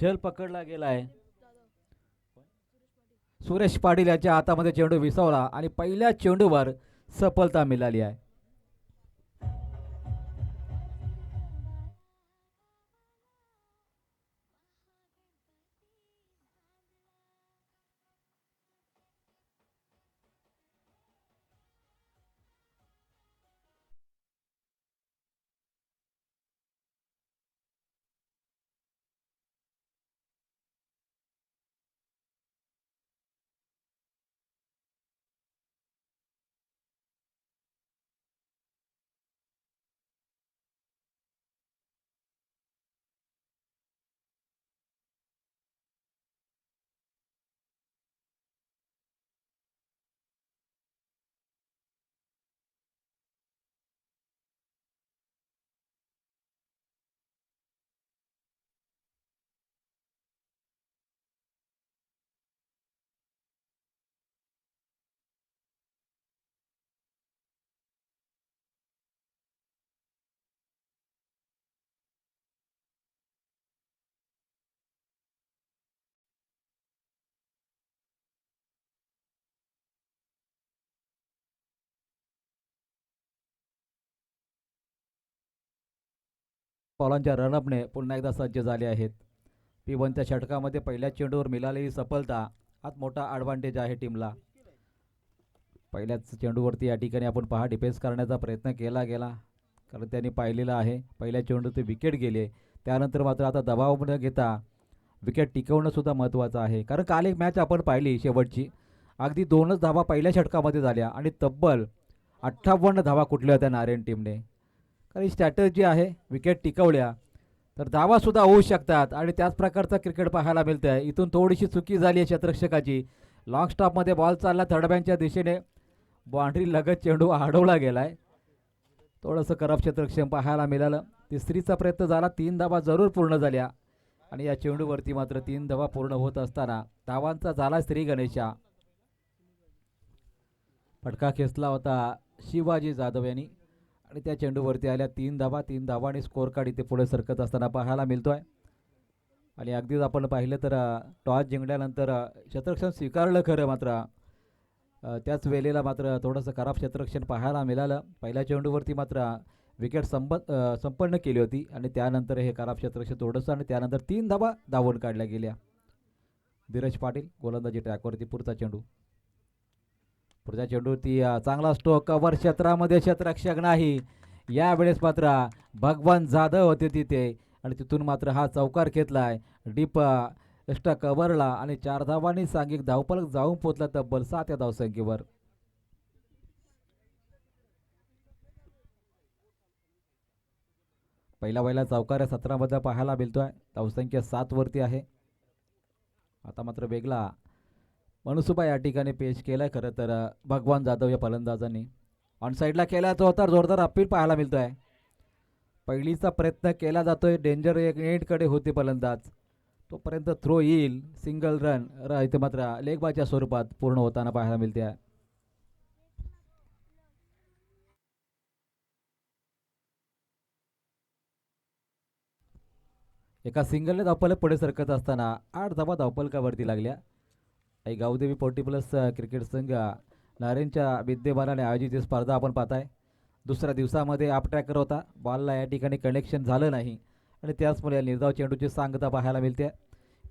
झेल पकडला गेलाय. सुरेश पाटील याच्या हातामध्ये चेंडू विसवला आणि पहिल्या चेंडूवर सफलता मिळाली आहे. पॉलांच्या रनअपने पुन्हा एकदा सज्ज झाले आहेत. P1च्या षटकामध्ये पहिल्या चेंडूवर मिळालेली सफलता हाच मोठा ॲडव्हान्टेज आहे टीमला. पहिल्याच चेंडूवरती या ठिकाणी आपण पहा डिफेन्स करण्याचा प्रयत्न केला गेला, कारण त्यांनी पाहिलेलं आहे पहिल्या चेंडूत विकेट गेले. त्यानंतर मात्र आता दबाव न घेता विकेट टिकवणं सुद्धा महत्त्वाचं आहे, कारण काल एक मॅच आपण पाहिली शेवटची, अगदी 2च धावा पहिल्या षटकामध्ये झाल्या आणि तब्बल 58 धावा कुठल्या होत्या नारायण टीमने. कारण ही स्ट्रॅटर्जी आहे, विकेट टिकवल्या तर धावासुद्धा होऊ शकतात आणि त्याच प्रकारचं क्रिकेट पाहायला मिळतं आहे. इथून थोडीशी चुकी झाली आहे क्षेत्ररक्षकाची. लॉंग स्टॉपमध्ये बॉल चालला थर्डबॅनच्या दिशेने, बाउंड्री लगत चेंडू अडवला गेला आहे. थोडंसं करप क्षेत्ररक्षण पाहायला मिळालं. तिसरीचा प्रयत्न झाला, 3 धावा जरूर पूर्ण झाल्या आणि या चेंडूवरती मात्र 3 धावा पूर्ण होत असताना धावांचा झाला श्री गणेशा. फटका खेचला होता शिवाजी जाधव यांनी आणि त्या चेंडूवरती आल्या 3 धावा. 3 धावांनी स्कोअर कार्ड इथे पुढे सरकत असताना पाहायला मिळतोय. आणि अगदीच आपण पाहिलं तर टॉस जिंकल्यानंतर क्षेत्ररक्षण स्वीकारलं खरं, मात्र त्याच वेळेला मात्र थोडंसं खराब क्षेत्ररक्षण पाहायला मिळालं. पहिल्या चेंडूवरती मात्र विकेट संपन्न केली होती आणि त्यानंतर हे खराब क्षेत्ररक्षण थोडंसं आणि त्यानंतर 3 धावा धावून काढल्या गेल्या. धीरज पाटील गोलंदाजी ट्रॅकवरती. पुढच्या चेंडूवरती चांगला स्ट्रोक, कव्हर क्षेत्रामध्ये क्षेत्ररक्षक नाही. यावेळेस मात्र भगवान जाधव होते तिथे आणि तिथून मात्र हा चौकार घेतलाय डीप एक्स्ट्रा कव्हरला आणि 4 धावांनी सांघिक धावफलक जाऊन पोहोचला तब्बल 7 या धावसंख्येवर. पहिला चौकार या सत्रामध्ये पाहायला मिळतोय. धावसंख्या 7 वरती आहे. आता मात्र वेगळा मनसुबा या ठिकाणी पेश केलाय खरं तर भगवान जाधव या फलंदाजांनी. ऑन साईडला केला तो तर जोरदार अपील पाहायला मिळतोय. पहिलीचा प्रयत्न केला जातोय, डेंजर एंडकडे होते फलंदाज, तोपर्यंत थ्रो येईल. सिंगल रन इथे मात्र लेगबाच्या स्वरूपात पूर्ण होताना पाहायला मिळते आहे. एका सिंगलने धावफलक पुढे सरकत असताना 8 धावा धावफलकावरती लागल्या. आई गावदेवी 40+ क्रिकेट संघ नारेंच्या विद्यमानाने आयोजित स्पर्धा आपण पाहताय. दुसऱ्या दिवसामध्ये आप ट्रॅकर होता, बॉलला या ठिकाणी कनेक्शन झालं नाही आणि त्याचमुळे निर्धाव चेंडूची सांगता पाहायला मिळते.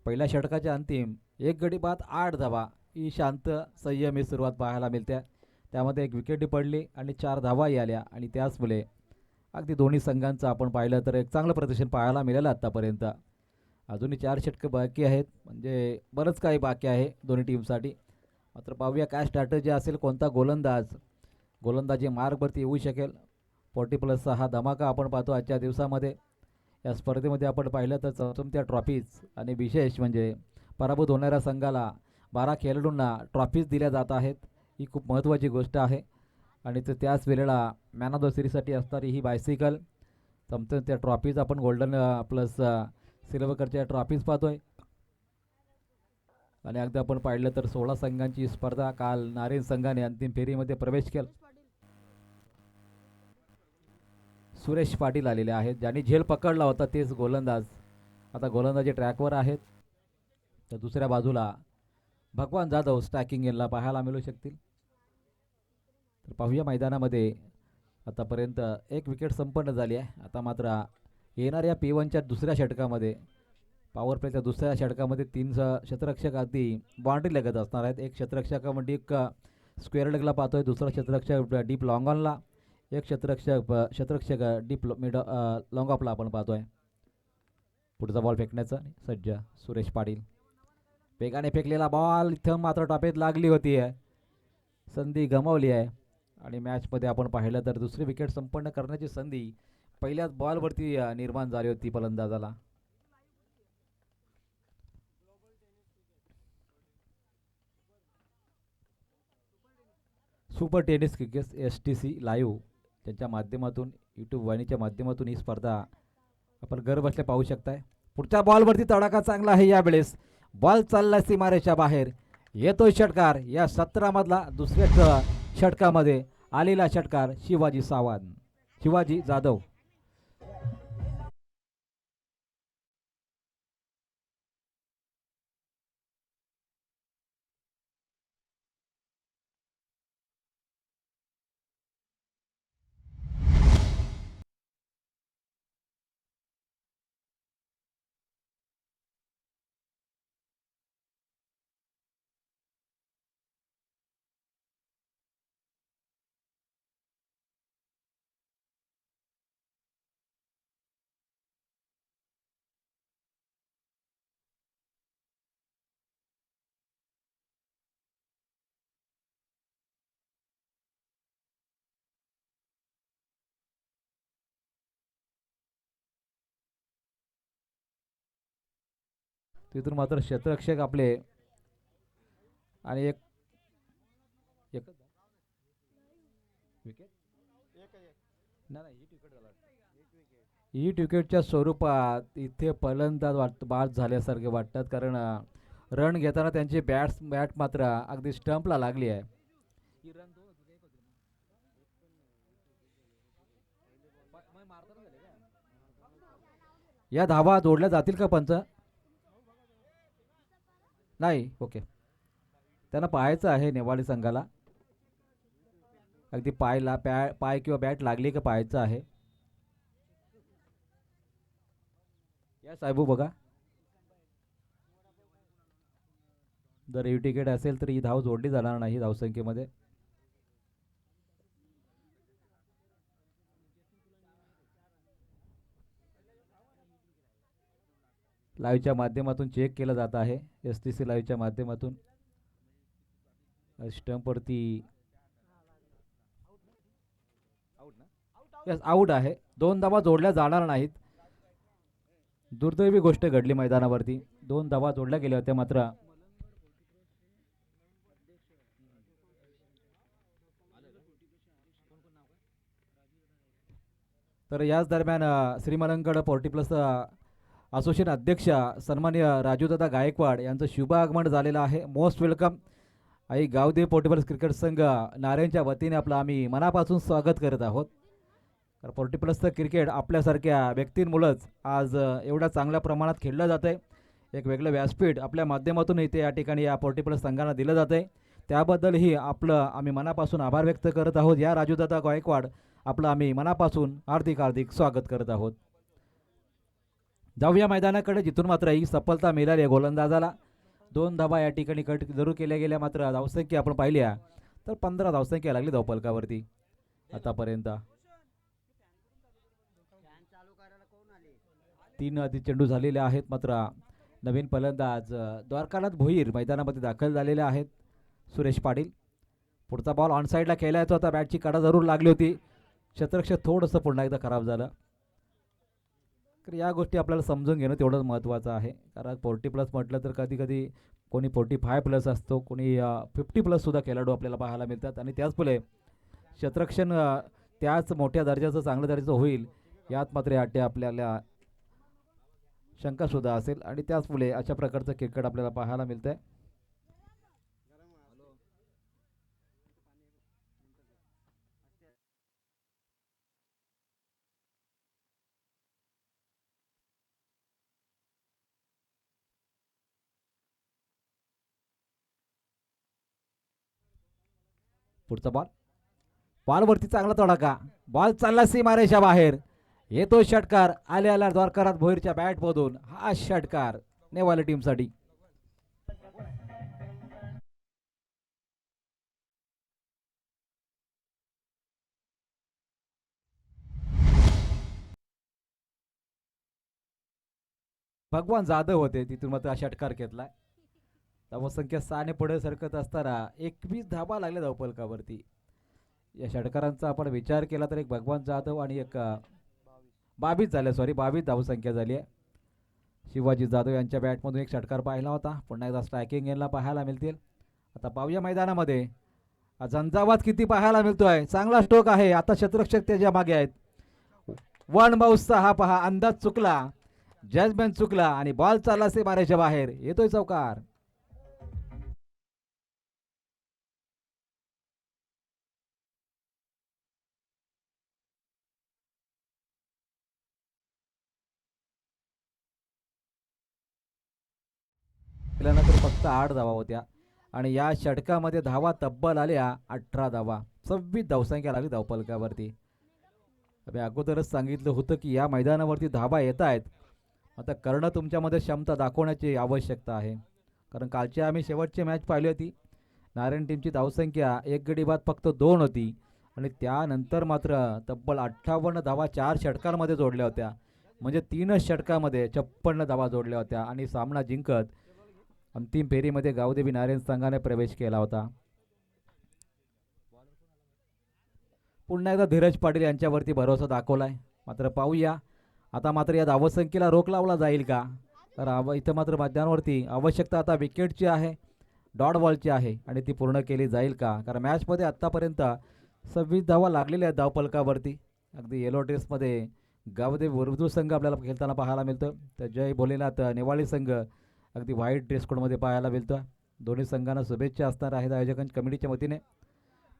पहिल्या षटकाच्या अंतिम 1 गडी बाद 8 धावा ही शांत संयमी सुरुवात पाहायला मिळते. त्यामध्ये 1 विकेट पडली आणि 4 धावाही आल्या आणि त्याचमुळे अगदी दोन्ही संघांचं आपण पाहिलं तर एक चांगलं प्रदर्शन पाहायला मिळालं आत्तापर्यंत. अजूनही 4 षटकं बाकी आहेत, म्हणजे बरंच काही बाकी आहे दोन्ही टीमसाठी. मात्र पाहूया काय स्ट्रॅटजी असेल, कोणता गोलंदाजी मार्गवरती येऊ शकेल. 40+चा हा धमाका आपण पाहतो आजच्या दिवसामध्ये. या स्पर्धेमध्ये आपण पाहिलं तर चौचमत्या ट्रॉफीज आणि विशेष म्हणजे पराभूत होणाऱ्या संघाला 12 खेळाडूंना ट्रॉफीज दिल्या जात आहेत. ही खूप महत्त्वाची गोष्ट आहे. आणि तर त्याच वेळेला मॅन ऑफ द सिरीजसाठी असणारी ही बायसिकल, चमचमत्या ट्रॉफीज आपण गोल्डन प्लस सिल्वरच्या ट्रॉफीज पाहतोय. आणि अगदी आपण पाहिलं तर 16 संघांची स्पर्धा काल नारेन संघाने अंतिम फेरीमध्ये प्रवेश केला. सुरेश पाटील आलेले आहेत, ज्यांनी झेल पकडला होता तेच गोलंदाज आता गोलंदाजी ट्रॅकवर आहेत. तर दुसऱ्या बाजूला भगवान जाधव स्टॅकिंग यांना पाहायला मिळू शकतील. तर पाहूया मैदानामध्ये आतापर्यंत एक विकेट संपन्न झाली आहे. आता मात्र येणाऱ्या P1च्या दुसऱ्या षटकामध्ये पॉवर प्लेच्या दुसऱ्या षटकामध्ये 3 क्षेत्ररक्षक अगदी बाउंड्री लगत असणार आहेत. एक क्षेत्ररक्षक म्हणजे एक स्क्वेअर लेगला पाहतोय, दुसरा क्षेत्ररक्षक डीप लॉंग ऑनला, एक क्षेत्ररक्षक डीप मिड लॉंग ऑफला आपण पाहतोय. पुढचा बॉल फेकण्याचा सज्ज सुरेश पाटील. वेगाने फेकलेला बॉल इथं मात्र टॉपेत लागली होती आहे, संधी गमावली आहे. आणि मॅचमध्ये आपण पाहिलं तर दुसरी विकेट संपन्न करण्याची संधी पहिल्याच बॉलवरती निर्माण झाली होती फलंदाजाला. Super tennis cricket STC live त्यांच्या माध्यमातून यूट्यूब वाहिनीच्या माध्यमातून ही स्पर्धा आपण घर बसल्या पाहू शकताय. पुढच्या बॉलवरती तडाखा चांगला आहे. यावेळेस बॉल चालला सीमारेच्या बाहेर, येतोय षटकार. या 17 दुसऱ्या षटकामध्ये आलेला षटकार शिवाजी जाधव. तिथून मात्र क्षेत्ररक्षक आपले आणि एक विकेट हिट विकेटच्या स्वरूपात इथे फलंदाज बाद झाल्यासारखे वाटतात, कारण रन घेताना त्यांची बॅट मात्र अगदी स्टंपला लागली आहे. या धावा जोडल्या जातील का पंच? नाही. ओके, त्यांना पाहायचं आहे नेवाळी संघाला अगदी पाय किंवा बॅट लागली का पाहायचं आहे. या साहेबू बघा, जर यू टिकेट असेल तर ही धाव जोडली जाणार नाही धावसंख्येमध्ये. लाईव्हच्या माध्यमातून चेक केलं जात आहे. STC लाईव्हच्या माध्यमातून स्टंपवरती आऊट आहे. 2 धावा जोडल्या जाणार नाहीत. दुर्दैवी गोष्ट घडली मैदानावरती. 2 धावा जोडल्या गेल्या होत्या मात्र तर याच दरम्यान श्रीमलंगड 40+ असोसिएशन अध्यक्ष सन्माननीय राजूदादा गायकवाड यांचं शुभ आगमन झालेलं आहे. Most welcome. आई गावदेवी पोर्टिपल्स क्रिकेट संघ नारायणच्या वतीने आपलं आम्ही मनापासून स्वागत करत आहोत. तर 40+ क्रिकेट आपल्यासारख्या व्यक्तींमुळंच आज एवढ्या चांगल्या प्रमाणात खेळलं जातं आहे. एक वेगळं व्यासपीठ आपल्या माध्यमातून इथे या ठिकाणी या 40+ संघांना दिलं जातं आहे. त्याबद्दलही आपलं आम्ही मनापासून आभार व्यक्त करत आहोत. या राजूदादा गायकवाड आपलं आम्ही मनापासून हार्दिक स्वागत करत आहोत. जाऊया मैदानाकडे, जिथून मात्र ही सफलता मिळाली आहे गोलंदाजाला. 2 धावा या ठिकाणी कट जरूर केल्या गेल्या, मात्र धावसंख्या आपण पाहिल्या तर 15 धावसंख्या लागली धावफलकावरती आतापर्यंत. 3 चेंडू झालेले आहेत, मात्र नवीन फलंदाज द्वारकानाथ भोईर मैदानामध्ये दाखल झालेले आहेत. सुरेश पाटील. पुढचा बॉल ऑन साईडला खेळायचा होता, बॅटची कडा जरूर लागली होती. क्षेत्ररक्षक थोडंसं पुन्हा एकदा खराब झालं. तर या गोष्टी आपल्याला समजून घेणं तेवढंच महत्त्वाचं आहे, कारण 40+ म्हटलं तर कधी कधी कोणी 45+ असतो, कोणी 50+ सुद्धा खेळाडू आपल्याला पाहायला मिळतात. आणि त्याचमुळे क्षेत्ररक्षण त्याच मोठ्या दर्जाचं चांगल्या दर्जाचं होईल यात मात्र आपल्याला शंकासुद्धा असेल, आणि त्याचमुळे अशा प्रकारचं क्रिकेट आपल्याला पाहायला मिळतं आहे. पुढचा बॉल, बॉलवरती चांगला तडाखा, बॉल चालला सीमारेषा बाहेर, येतो षटकार. आल्या द्वारकानाथ भोईरच्या बॅटमधून हा षटकार नेवाले टीमसाठी. भगवान जाधव होते, तिथून मात्र हा षटकार घेतलाय. धावसंख्या 6 पुढे सरकत असताना 21 धाबा लागल्या धावफलकावरती. या षटकारांचा आपण विचार केला तर एक भगवान जाधव आणि एक 22 झाल्या, 22 धावसंख्या झाली आहे. शिवाजी जाधव यांच्या बॅटमधून एक षटकार पाहिला होता, पुन्हा एकदा स्ट्रायकिंग यांना पाहायला मिळतील. आता पाहूया मैदानामध्ये झंझावात किती पाहायला मिळतोय. चांगला स्ट्रोक आहे, आता शतरक्षक त्याच्या मागे आहेत. वन बाउसचा हा पहा, अंदाज चुकला, जजमेंट चुकला आणि बॉल चालला से मारायच्या बाहेर, येतोय चौकार. केल्यानंतर फक्त 8 धावा होत्या आणि या षटकामध्ये धावा तब्बल आल्या 18 धावा. 26 धावसंख्या लागली धावफलकावरती. मी अगोदरच सांगितलं होतं की या मैदानावरती धावा येत आहेत, आता करणं तुमच्यामध्ये क्षमता दाखवण्याची आवश्यकता आहे. कारण कालची आम्ही शेवटची मॅच पाहिली होती, नारायण टीमची धावसंख्या एक गडी बाद फक्त 2 होती आणि त्यानंतर मात्र तब्बल 58 धावा 4 षटकांमध्ये जोडल्या होत्या. म्हणजे 3च षटकामध्ये 56 धावा जोडल्या होत्या आणि सामना जिंकत अंतिम फेरीमध्ये गावदेवी नारायण संघाने प्रवेश केला होता. पुन्हा एकदा धीरज पाटील यांच्यावरती भरोसा दाखवलाय. मात्र पाहूया आता मात्र या धावसंख्येला रोख लावला जाईल का. तर इथं मात्र मैदानावरती आवश्यकता आता विकेटची आहे, डॉट बॉलची आहे आणि ती पूर्ण केली जाईल का. कारण मॅचमध्ये आत्तापर्यंत 26 धावा लागलेल्या आहेत धावफलकावरती. अगदी येलो ड्रेसमध्ये गावदेवी उर्दू संघ आपल्याला खेळताना पाहायला मिळतो, तर जय भोलेनाथ नेवाळी संघ अगदी व्हाईट ड्रेस कोडमध्ये पाहायला मिळतो. दोन्ही संघांना शुभेच्छा असणार आहेत आयोजकांच्या कमिटीच्या वतीने.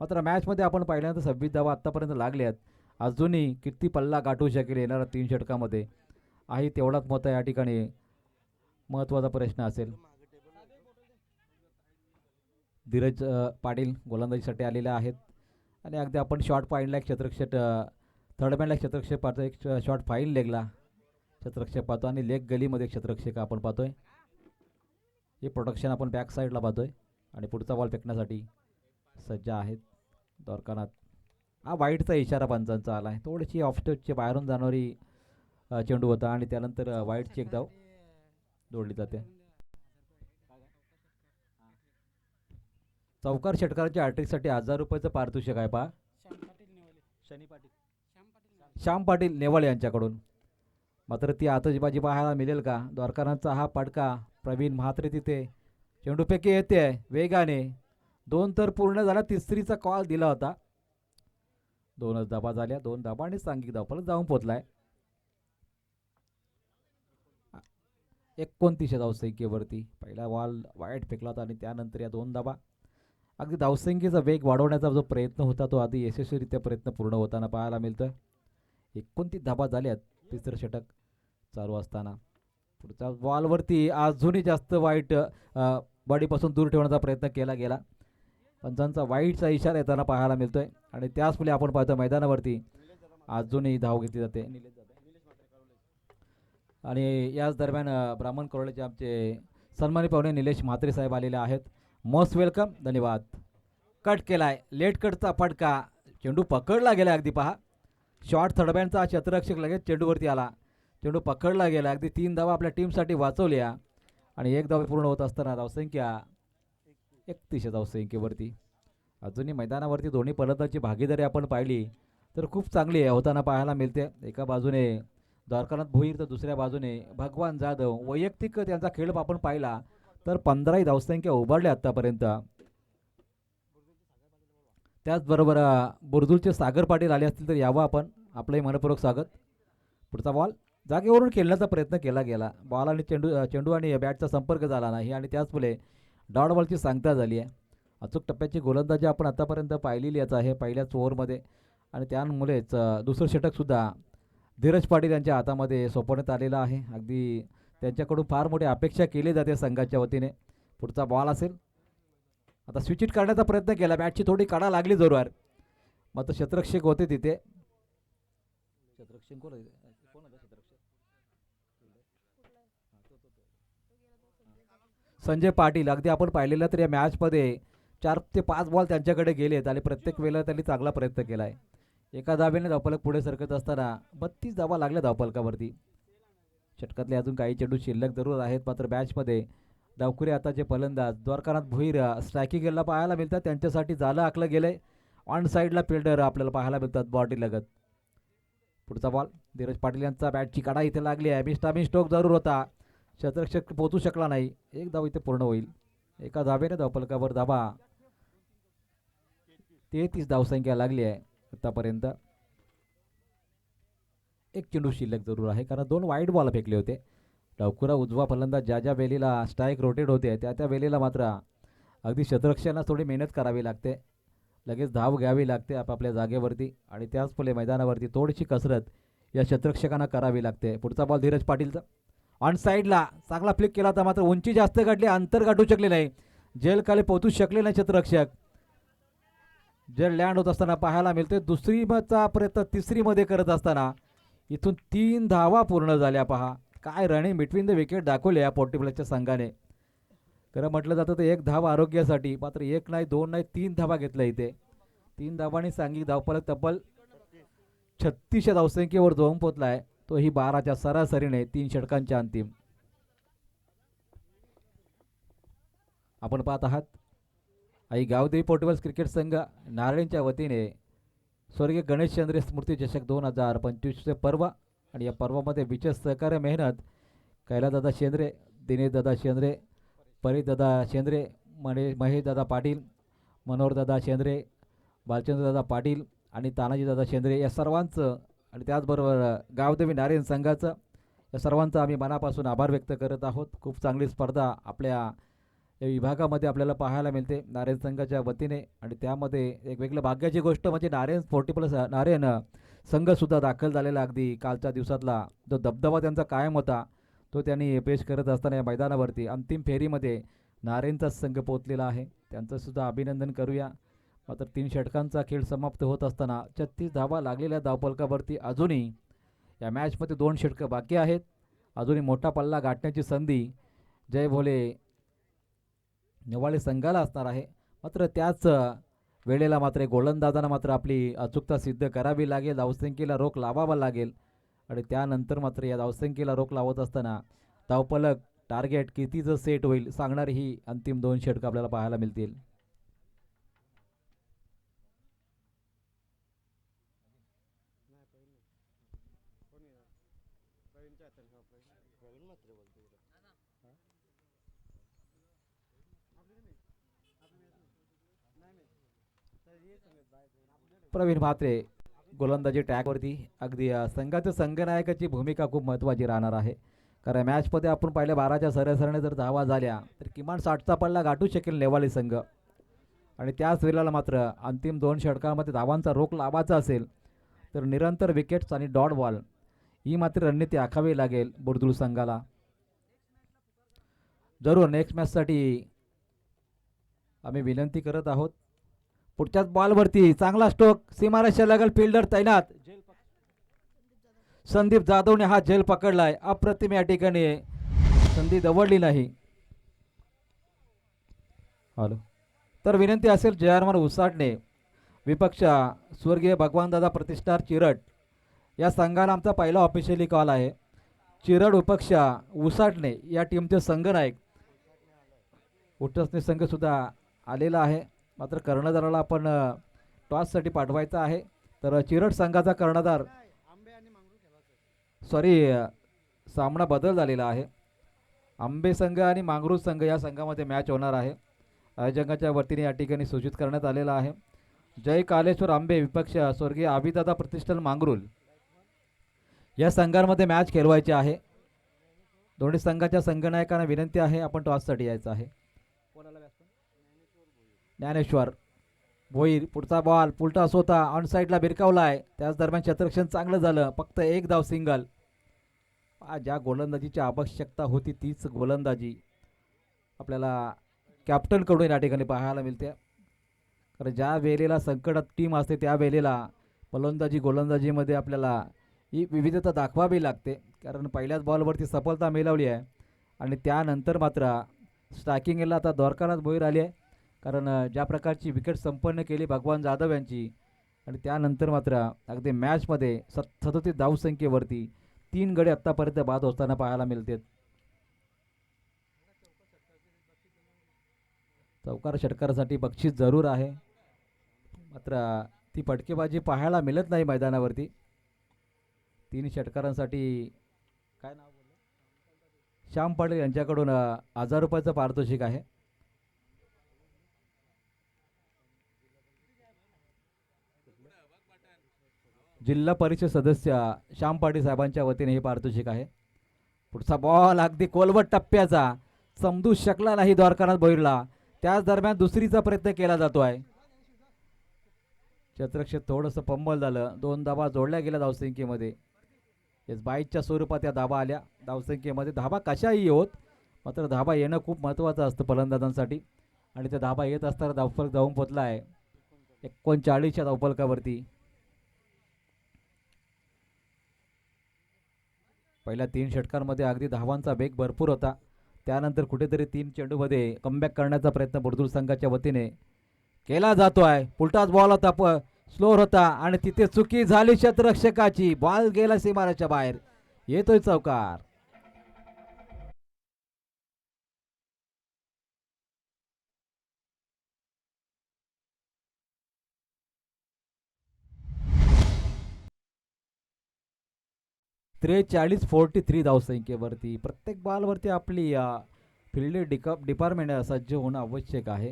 मात्र मॅचमध्ये आपण पाहिल्यानंतर 26 धावा आत्तापर्यंत लागल्या आहेत. अजूनही किती पल्ला गाठू शकेल येणाऱ्या 3 षटकामध्ये आहे तेवढाच मत या ठिकाणी महत्त्वाचा प्रश्न असेल. धीरज पाटील गोलंदाजीसाठी आलेले आहेत आणि अगदी आपण शॉर्ट पाहिला एक क्षेत्ररक्षक, थर्ड मॅनला क्षेत्ररक्षक पाहतो, एक शॉर्ट फाईन लेगला क्षेत्ररक्षक पाहतो आणि लेग गलीमध्ये क्षेत्ररक्षक आपण पाहतोय. हे प्रोडक्शन आपण बॅक साईडला पाहतोय आणि पुढचा बॉल फेकण्यासाठी सज्ज आहेत द्वारकानाथ. हा वाईटचा इशारा पंचांचा आला आहे, थोडीशी ऑफस्टेपची बाहेरून जाणारी चेंडू होता आणि त्यानंतर वाईटची एक धाव जोडली जाते. चौकार षटकाराच्या हॅट्रिकसाठी 1000 रुपयाचं पारितोषिक आहे पहा, श्याम पाटील नेवाळे यांच्याकडून. मात्र ती आतषबाजी पाहायला मिळेल का. द्वारकानाथचा हा पडका, प्रवीण म्हात्रे तिथे चेंडूपैकी येते वेगाने, 2 तर पूर्ण झाला, तिसरीचा कॉल दिला होता. 2च धाबा झाल्या, 2 धाबा आणि सांघिक धावफलक जाऊन पोहोचलाय 29 धावसंख्येवरती. पहिला बॉल वाईट फेकला होता आणि त्यानंतर या 2 धाबा. अगदी धावसंख्येचा वेग वाढवण्याचा जो प्रयत्न होता तो आधी यशस्वीरित्या प्रयत्न पूर्ण होताना पाहायला मिळतोय. 29 धाबा झाल्यात तिसरं षटक चालू असताना. पुढच्या बॉलवरती अजूनही जास्त वाईट बॉडीपासून दूर ठेवण्याचा प्रयत्न केला गेला. पंचांचा वाईटचा इशारा येताना पाहायला मिळतोय आणि त्याच पुढे आपण पाहतो मैदानावरती अजूनही धाव घेतली जाते. आणि याच दरम्यान ब्राह्मण करोळेचे आमचे सन्मानी पाहुणे निलेश म्हात्रे साहेब आलेले आहेत. मोस्ट वेलकम, धन्यवाद. कट केलाय, लेट कटचा फटका, चेंडू पकडला गेला. अगदी पहा शॉर्ट थर्डबॅनचा क्षेत्ररक्षक लगेच चेंडूवरती आला, चेंडू पकडला गेला. अगदी 3 धावा आपल्या टीमसाठी वाचवल्या आणि 1 धाव पूर्ण होत असताना धावसंख्या 31 धावसंख्येवरती. अजूनही मैदानावरती दोन्ही फलंदाजी भागीदारी आपण पाहिली तर खूप चांगली होताना पाहायला मिळते. एका बाजूने द्वारकानाथ भोईर तर दुसऱ्या बाजूने भगवान जाधव. वैयक्तिक त्यांचा खेळ आपण पाहिला तर 15 धावसंख्या उभारल्या आत्तापर्यंत. त्याचबरोबर बुरदुलचे सागर पाटील आले असतील तर यावं आपण, आपलंही मनपूर्वक स्वागत. पुढचा बॉल जागेवरून खेळण्याचा प्रयत्न केला गेला, बॉल आणि चेंडू आणि बॅटचा संपर्क झाला नाही आणि त्याचमुळे डॉट बॉलची सांगता झाली आहे. अचूक टप्प्याची गोलंदाजी आपण आतापर्यंत पाहिलेलीच आहे पहिल्याच ओव्हरमध्ये आणि त्यामुळेच दुसरं षटकसुद्धा धीरज पाटील यांच्या हातामध्ये सोपवण्यात आलेलं आहे. अगदी त्यांच्याकडून फार मोठी अपेक्षा केली जाते संघाच्या वतीने. पुढचा बॉल असेल, आता स्विच इट करण्याचा प्रयत्न केला, बॅटची थोडी काढा लागली जोरवर, मात्र शतरक्षक होते तिथे. शतरक्षक कोण होते? संजय पाटील. अगदी आपण पाहिलेलं तर या मॅचमध्ये 4 ते 5 बॉल त्यांच्याकडे गेलेत आणि प्रत्येक वेळेला त्यांनी चांगला प्रयत्न केला आहे. एका धावेने धावफलक पुढे सरकत असताना 32 धावा लागल्या धावफलकावरती. षटकातले अजून काही चेंडू शिल्लक जरूर आहेत, मात्र मॅचमध्ये डावखुरे आताचे फलंदाज द्वारकानाथ भोईर स्ट्रायकिंग गेला पाहायला मिळतात. त्यांच्यासाठी झालं आखलं गेलंय. ऑन साईडला फिल्डर आपल्याला पाहायला मिळतात बॉडी लगत. पुढचा बॉल धीरज पाटील यांचा, बॅटची काढा इथे लागली आहे. मिस्टामिन स्ट्रोक जरूर होता, शतरक्षक पोहोचू शकला नाही. एक धाव इथे पूर्ण होईल. एका धावेने धावफलकावर धावा 33 धावसंख्या लागली आहे आतापर्यंत. एक चेंडू शिल्लक जरूर आहे, कारण 2 वाईट बॉल फेकले होते. डावखुरा उजवा फलंदाज ज्या ज्या वेळेला स्ट्राईक रोटेट होते त्या त्या वेळेला मात्र अगदी शतरक्षकांना थोडी मेहनत करावी लागते, लगेच धाव घ्यावी लागते आपापल्या जागेवरती आणि त्याच फुले मैदानावरती थोडीशी कसरत या शतरक्षकांना करावी लागते. पुढचा बॉल धीरज पाटीलचा ऑन साईडला चांगला फ्लिक केला होता, मात्र उंची जास्त गाठली, अंतर गाठू शकले नाही, जेलखाली पोहोचू शकले नाही शतरक्षक. जेल लँड होत असताना पाहायला मिळते. दुसरीचा प्रयत्न तिसरीमध्ये करत असताना इथून 3 धावा पूर्ण झाल्या. पहा काय रनिंग बिटवीन द विकेट दाखवले या पोर्टिब्लेसच्या संघाने. खरं म्हटलं जातं तर 1 धाव आरोग्यासाठी, मात्र 1 नाही 2 नाही 3 धावा घेतल्या इथे. 3 धावांनी सांघिक धावफलक तब्बल 36 धावसंख्येवर जाऊन पोहोचलाय, तोही 12च्या सरासरीने 3 षटकांच्या अंतिम. आपण पाहत आहात आई गावदेवी पोर्टिबल्स क्रिकेट संघ नारायणच्या वतीने स्वर्गीय गणेशचंद्र स्मृती चषक 2025चे पर्व, आणि या पर्वामध्ये विशेष सहकार्य मेहनत कैलासदादा शेंद्रे, दिनेशदादा शेंद्रे, परेशदादा शेंद्रे, महेशदादा पाटील, मनोहरदादा शेंद्रे, बालचंद्रदादा पाटील आणि तानाजीदादा शेंद्रे या सर्वांचं, आणि त्याचबरोबर गावदेवी नारायण संघाचं, या सर्वांचं आम्ही मनापासून आभार व्यक्त करत आहोत. खूप चांगली स्पर्धा आपल्या या विभागामध्ये आपल्याला पाहायला मिळते नारायण संघाच्या वतीने, आणि त्यामध्ये एक वेगळं भाग्याची गोष्ट म्हणजे नारायण पोर्टिबल्स नारायण संघसुद्धा दाखल झालेला. अगदी कालच्या दिवसातला जो दबदबा त्यांचा कायम होता तो त्यांनी पेश करत असताना या मैदानावरती अंतिम फेरीमध्ये नारायणचाच संघ पोहोचलेला आहे. त्यांचंसुद्धा अभिनंदन करूया. मात्र 3 षटकांचा खेळ समाप्त होत असताना 36 धावा लागलेल्या धावफलकावरती अजूनही या मॅचमध्ये 2 षटकं बाकी आहेत. अजूनही मोठा पल्ला गाठण्याची संधी जय भोले नेवाळे संघाला असणार आहे. मात्र त्याच वेळेला मात्र गोलंदाजांना मात्र आपली अचूकता सिद्ध करावी लागेल, धावसंख्येला रोख लावावा लागेल, आणि त्यानंतर मात्र या धावसंख्येला रोख लावत असताना धावफलक टार्गेट कितीचं सेट होईल सांगणारी ही अंतिम 2 षटकं आपल्याला पाहायला मिळतील. प्रवीण म्हात्रे गोलंदाजी टॅगवरती. अगदी संघाच्या संघनायकाची भूमिका खूप महत्त्वाची राहणार आहे, कारण मॅचमध्ये आपण पाहिलं 12च्या सरासरीने जर धावा झाल्या तर किमान 60चा पल्ला गाठू शकेल नेवाळी संघ, आणि त्याच वेळेला मात्र अंतिम 2 षटकांमध्ये धावांचा रोख लावायचा असेल तर निरंतर विकेट्स आणि डॉट बॉल ही मात्र रणनीती आखावी लागेल बुर्दुळ संघाला. जरूर नेक्स्ट मॅचसाठी आम्ही विनंती करत आहोत. पुढच्याच बॉलवरती चांगला स्ट्रोक, सीमारेषा लागल, फिल्डर तैनात, संदीप जाधवने हा झेल पकडलाय. अप्रतिम या ठिकाणी संधी दवडली नाही. हॅलो, तर विनंती असेल जयरमान उसाटणे विपक्ष स्वर्गीय भगवानदादा प्रतिष्ठार चिरड या संघाला आमचा पहिला ऑफिशियली कॉल आहे. चिरड विपक्ष उसाटणे या टीमचे संघनायक उटसने संघ सुद्धा आलेला आहे. मात्र कर्णधाराला आपण टॉससाठी पाठवायचा आहे, तर चिरड संघाचा कर्णधार सामना बदल झालेला आहे. आंबे संघ आणि मांगरूळ संघ या संघामध्ये मॅच होणार आहे. आयोजकांच्या वतीने या ठिकाणी सूचित करण्यात आलेला आहे. जय कालेश्वर आंबे विपक्ष स्वर्गीय आबिदादा प्रतिष्ठान मांगरूळ या संघांमध्ये मॅच खेळवायची आहे. दोन्ही संघाच्या संघनायकांना विनंती आहे आपण टॉससाठी यायचं आहे. ज्ञानेश्वर भोईर. पुढचा बॉल पुलटास होता, ऑन साईडला भिरकावला आहे. त्याच दरम्यान शतरक्षण चांगलं झालं, फक्त 1 धाव सिंगल. ज्या गोलंदाजीची आवश्यकता होती तीच गोलंदाजी आपल्याला कॅप्टनकडून या ठिकाणी पाहायला मिळते. कारण ज्या वेळेला संकटात टीम असते त्या वेळेला फलंदाजी गोलंदाजीमध्ये आपल्याला ही विविधता दाखवावी लागते. कारण पहिल्याच बॉलवरती सफलता मिळवली आहे आणि त्यानंतर मात्र स्ट्रायकिंगला आता द्वारकानाथ भोईर आली आहे. कारण ज्या प्रकारची विकेट संपन्न केली भगवान जाधव यांची आणि त्यानंतर मात्र अगदी मॅचमध्ये 37 धावसंख्येवरती 3 गडी आत्तापर्यंत बाद होताना पाहायला मिळतात. चौकार षटकारासाठी बक्षीस जरूर आहे, मात्र ती फटकेबाजी पाहायला मिळत नाही मैदानावरती. 3 षटकारांसाठी काय नाव बोललं, श्याम पाटील यांच्याकडून 1000 रुपयाचं पारितोषिक आहे. जिल्हा परिषद सदस्य श्याम पाटील साहेबांच्या वतीने हे पारितोषिक आहे. पुढचा बॉल अगदी कोलवट टप्प्याचा, समजू शकला नाही द्वारकानाथ भोईरला. त्याच दरम्यान दुसरीचा प्रयत्न केला जातो आहे. क्षेत्रक्षेत्र थोडंसं पंबल झालं. 2 धाबा जोडल्या गेल्या धावसंख्येमध्ये. येस बाईच्या स्वरूपात या धाबा आल्या धावसंख्येमध्ये. धाबा कशाही होत, मात्र धाबा येणं खूप महत्त्वाचं असतं फलंदाजांसाठी आणि त्या धाबा येत असताना धावफलक जाऊन पोचला आहे 39च्या धावफलकावरती. पहिल्या 3 षटकांमध्ये अगदी धावांचा वेग भरपूर होता. त्यानंतर कुठेतरी 3 चेंडूमध्ये कमबॅक करण्याचा प्रयत्न बुर्दुल संघाच्या वतीने केला जातो आहे. उलटाच बॉल होता, स्लोअर होता आणि तिथे चुकी झाली क्षेत्ररक्षकाची. बॉल गेला सीमारेषेच्या बाहेर. येतोय चौकार. त्रेचाळीस 43 धावसंख्येवरती. प्रत्येक बॉलवरती आपली फिल्डिंग डिपार्टमेंट सज्ज होणं आवश्यक आहे.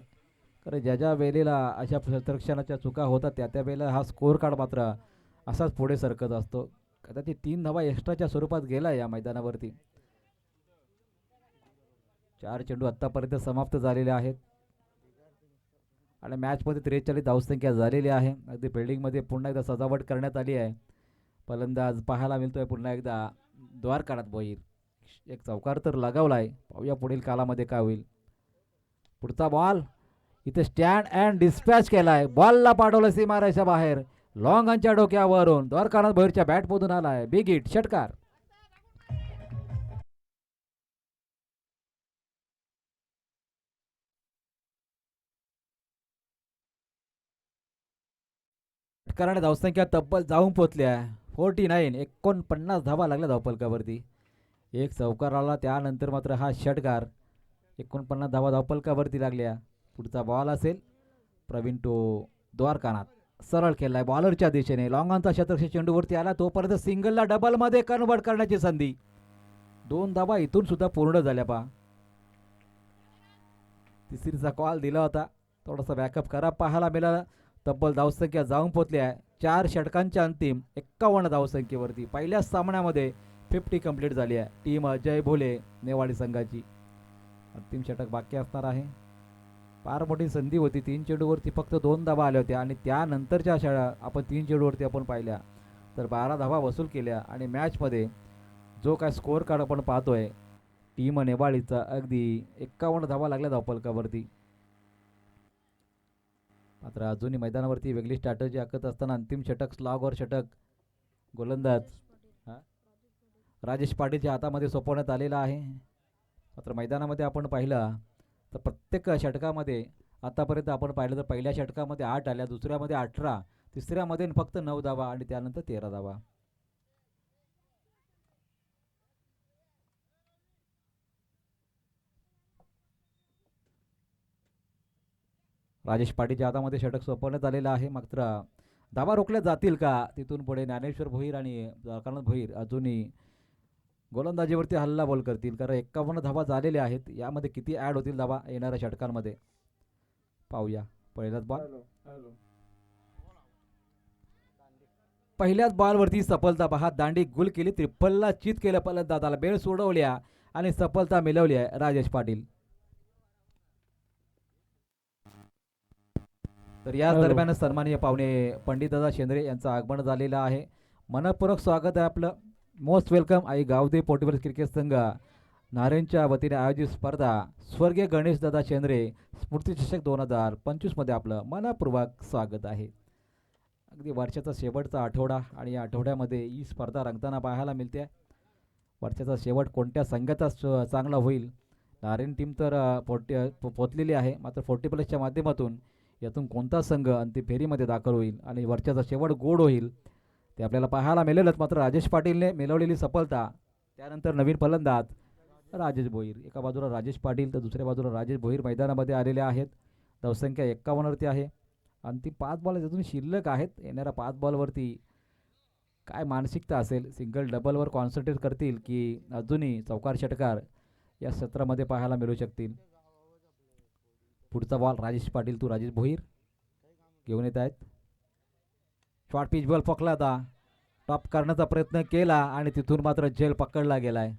कारण ज्या ज्या वेळेला अशा क्षेत्ररक्षणाच्या चुका होतात त्या वेळेला हा स्कोअर कार्ड मात्र असाच पुढे सरकत असतो. कदाचित 3 धावा एक्स्ट्राच्या स्वरूपात गेला या मैदानावरती. 4 चेंडू आत्तापर्यंत समाप्त झालेले आहेत आणि मॅचमध्ये 43 धावसंख्या झालेली आहे. अगदी फिल्डिंगमध्ये पुन्हा एकदा सजावट करण्यात आली आहे. फलंदाज पाहायला मिळतोय पुन्हा एकदा द्वारकानाथ भोईर. एक चौकार तर लगावलाय. पाहूया पुढील कालामध्ये काय होईल. पुढचा बॉल इथे स्टँड अँड डिस्पॅच केलाय. बॉलला पाठवलं सीमारेषेच्या बाहेर. लॉंग ऑनच्या डोक्यावरून द्वारकानाथ भोईरच्या बॅटमधून आलाय बिग हिट, षटकार. षटकाराने धावसंख्या तब्बल जाऊन पोचल्या 49. 49 धावा लागल्या धावफलकावरती. एक चौकार आला त्यानंतर मात्र हा षटकार. 49 धावा धावफलकावरती लागल्या. पुढचा बॉल असेल प्रवीण टो द्वारकानाथ. सरळ केलाय बॉलरच्या दिशेने. लॉंग ऑनचा क्षेत्ररक्षक चेंडूवरती आला तोपर्यंत सिंगलला डबलमध्ये कन्वर्ट करण्याची संधी. 2 धावा इथून सुद्धा पूर्ण झाल्या. पा तिसरीचा कॉल दिला होता. थोडासा बॅकअप करा पाहायला मिळाला. तब्बल धावसंख्या जाऊन पोचल्या 4 षटकांच्या अंतिम 51 धावसंख्येवरती. पहिल्याच सामन्यामध्ये 50 कंप्लीट झाली आहे टीम अजय भोले नेवाडी संघाची. अंतिम षटक बाकी असणार आहे. फार मोठी संधी होती. 3 चेंडूवरती फक्त 2 धावा आल्या होत्या आणि त्यानंतरच्या शाळा आपण 3 चेंडूवरती आपण पाहिल्या तर 12 धावा वसूल केल्या आणि मॅचमध्ये जो काय स्कोअर कार्ड आपण पाहतोय टीम नेवाळीचा अगदी 51 धावा लागल्या धावफलकावरती. मात्र अजूनही मैदानावरती वेगळी स्ट्रॅटजी आखत असताना अंतिम षटक स्लॉगवर षटक गोलंदाज राजेश पाटीलच्या हातामध्ये सोपवण्यात आलेला आहे. मात्र मैदानामध्ये आपण पाहिलं तर प्रत्येक षटकामध्ये आतापर्यंत आपण पाहिलं तर पहिल्या षटकामध्ये 8 आल्या, दुसऱ्यामध्ये 18, तिसऱ्यामध्ये फक्त 9 धावा आणि त्यानंतर 13 धावा. राजेश पाटीलच्या हातामध्ये षटक सोपवण्यात आलेलं आहे. मात्र धावा रोखल्या जातील का तिथून पुढे ज्ञानेश्वर भोईर आणि द्वारकानाथ भोईर अजूनही गोलंदाजीवरती हल्ला बॉल करतील. कारण 51 धावा झालेल्या आहेत. यामध्ये किती ॲड होतील धावा येणाऱ्या षटकांमध्ये पाहूया. पहिलाच बॉल, पहिल्याच बॉलवरती सफलता पहा. दांडी गुल केली, ट्रिपलला चित केलं फलंदाजाला, बेळ सोडवल्या आणि सफलता मिळवली आहे राजेश पाटील. तर याच दरम्यान सन्माननीय पाहुणे पंडितदादा शेंद्रे यांचं आगमन झालेलं आहे. मनपूर्वक स्वागत आहे आपलं. Most welcome. आई गावदे पोर्टेबल क्रिकेट संघ नारेंच्या वतीने आयोजित स्पर्धा स्वर्गीय गणेशदादा शेंद्रे स्मृतिचषक 2025 मध्ये आपलं मनपूर्वक स्वागत आहे. अगदी वर्षाचा शेवटचा आठवडा आणि या आठवड्यामध्ये ही स्पर्धा रंगताना पाहायला मिळते. वर्षाचा शेवट कोणत्या संघाचा चांगला होईल. नारेन टीम तर पोचलेली आहे, मात्र 40+ माध्यमातून यातून कोणता संघ अंतिम फेरीमध्ये दाखल होईल आणि वर्षाचा शेवट गोड होईल ते आपल्याला पाहायला मिळेलच. मात्र राजेश पाटीलने मिळवलेली सफलता, त्यानंतर नवीन फलंदाज राजेश भोईर, एका बाजूला राजेश पाटील तर दुसऱ्या बाजूला राजेश भोईर मैदानामध्ये आलेले आहेत. धावसंख्या 51वरती आहे. अंतिम 5 बॉल अजून शिल्लक आहेत. येणाऱ्या 5 बॉलवरती काय मानसिकता असेल, सिंगल डबलवर कॉन्सन्ट्रेट करतील की अजूनही चौकार षटकार या सत्रामध्ये पाहायला मिळू शकतील. पुढचा बॉल राजेश पाटील तू राजेश भोईर घेऊन येत आहेत. शॉर्ट पिच बॉल पकडला होता, टॉप करण्याचा प्रयत्न केला आणि तिथून मात्र झेल पकडला गेलाय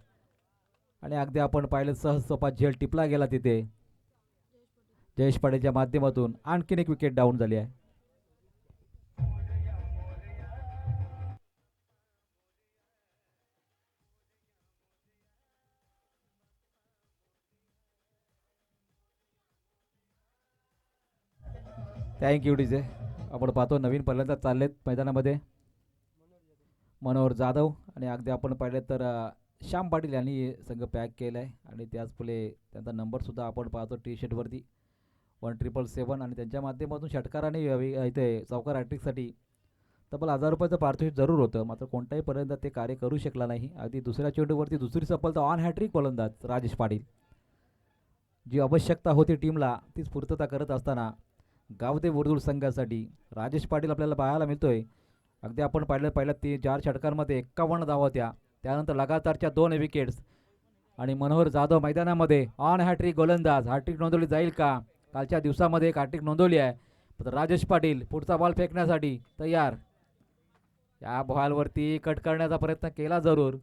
आणि अगदी आपण पाहिलं सहज सोपा झेल टिपला गेला तिथे. जयेश पाटीलच्या माध्यमातून आणखीन एक विकेट डाऊन झाली आहे. Thank you DJ. आपण पाहतो नवीन फलंदाज चाललेत मैदानामध्ये, मनोहर जाधव आणि अगदी आपण पाहिले तर श्याम पाटील यांनी संघ पॅक केला आहे आणि त्याच पुढे त्यांचा नंबरसुद्धा आपण पाहतो टी शर्टवरती 1777 आणि त्यांच्या माध्यमातून षटकाराने इथे चौकार हॅट्रिकसाठी तब्बल 1000 रुपयाचं पारितोषिक जरूर होतं. मात्र कोणत्याही फलंदाज ते कार्य करू शकला नाही. अगदी दुसऱ्या चेंडूवरती दुसरी सफलता ऑन हॅट्रिक फलंदाज राजेश पाटील. जी आवश्यकता होती टीमला तीच पूर्तता करत असताना गावदेव वर्दुळ संघासाठी राजेश पाटील आपल्याला पाहायला मिळतोय. अगदी आपण पाहिलं पहिल्या 4 षटकांमध्ये 51 धावा होत्या, त्यानंतर लगातारच्या 2 विकेट्स आणि मनोहर जाधव मैदानामध्ये ऑन हॅट्रिक गोलंदाज. हॅट्रिक नोंदवली जाईल का? कालच्या दिवसामध्ये एक हॅट्रिक नोंदवली आहे. तर राजेश पाटील पुढचा बॉल फेकण्यासाठी तयार. या बॉलवरती कट करण्याचा प्रयत्न केला जरूर,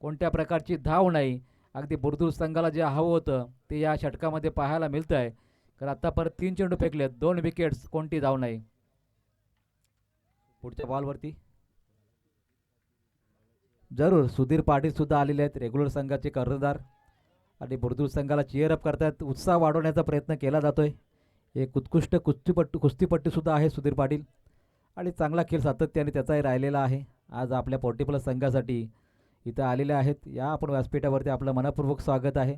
कोणत्या प्रकारची धाव नाही. अगदी बुर्दूळ संघाला जे हवं होतं ते या षटकामध्ये पाहायला मिळतं आहे. कारण आता परत 3 चेंडू फेकलेत, 2 विकेट्स, कोणती धाव नाही. पुढच्या बॉलवरती जरूर सुधीर पाटील सुद्धा आलेले आहेत, रेग्युलर संघाचे कर्णधार आणि बुर्दूळ संघाला चीअर अप करतात. उत्साह वाढवण्याचा प्रयत्न केला जातोय. एक उत्कृष्ट कुस्तीपट्टू सुद्धा आहे सुधीर पाटील आणि चांगला खेळ सातत्याने त्याचाही राहिलेला आहे. आज आपल्या 40+ संघासाठी इथं आलेले आहेत. या आपण व्यासपीठावरती आपलं मनपूर्वक स्वागत आहे.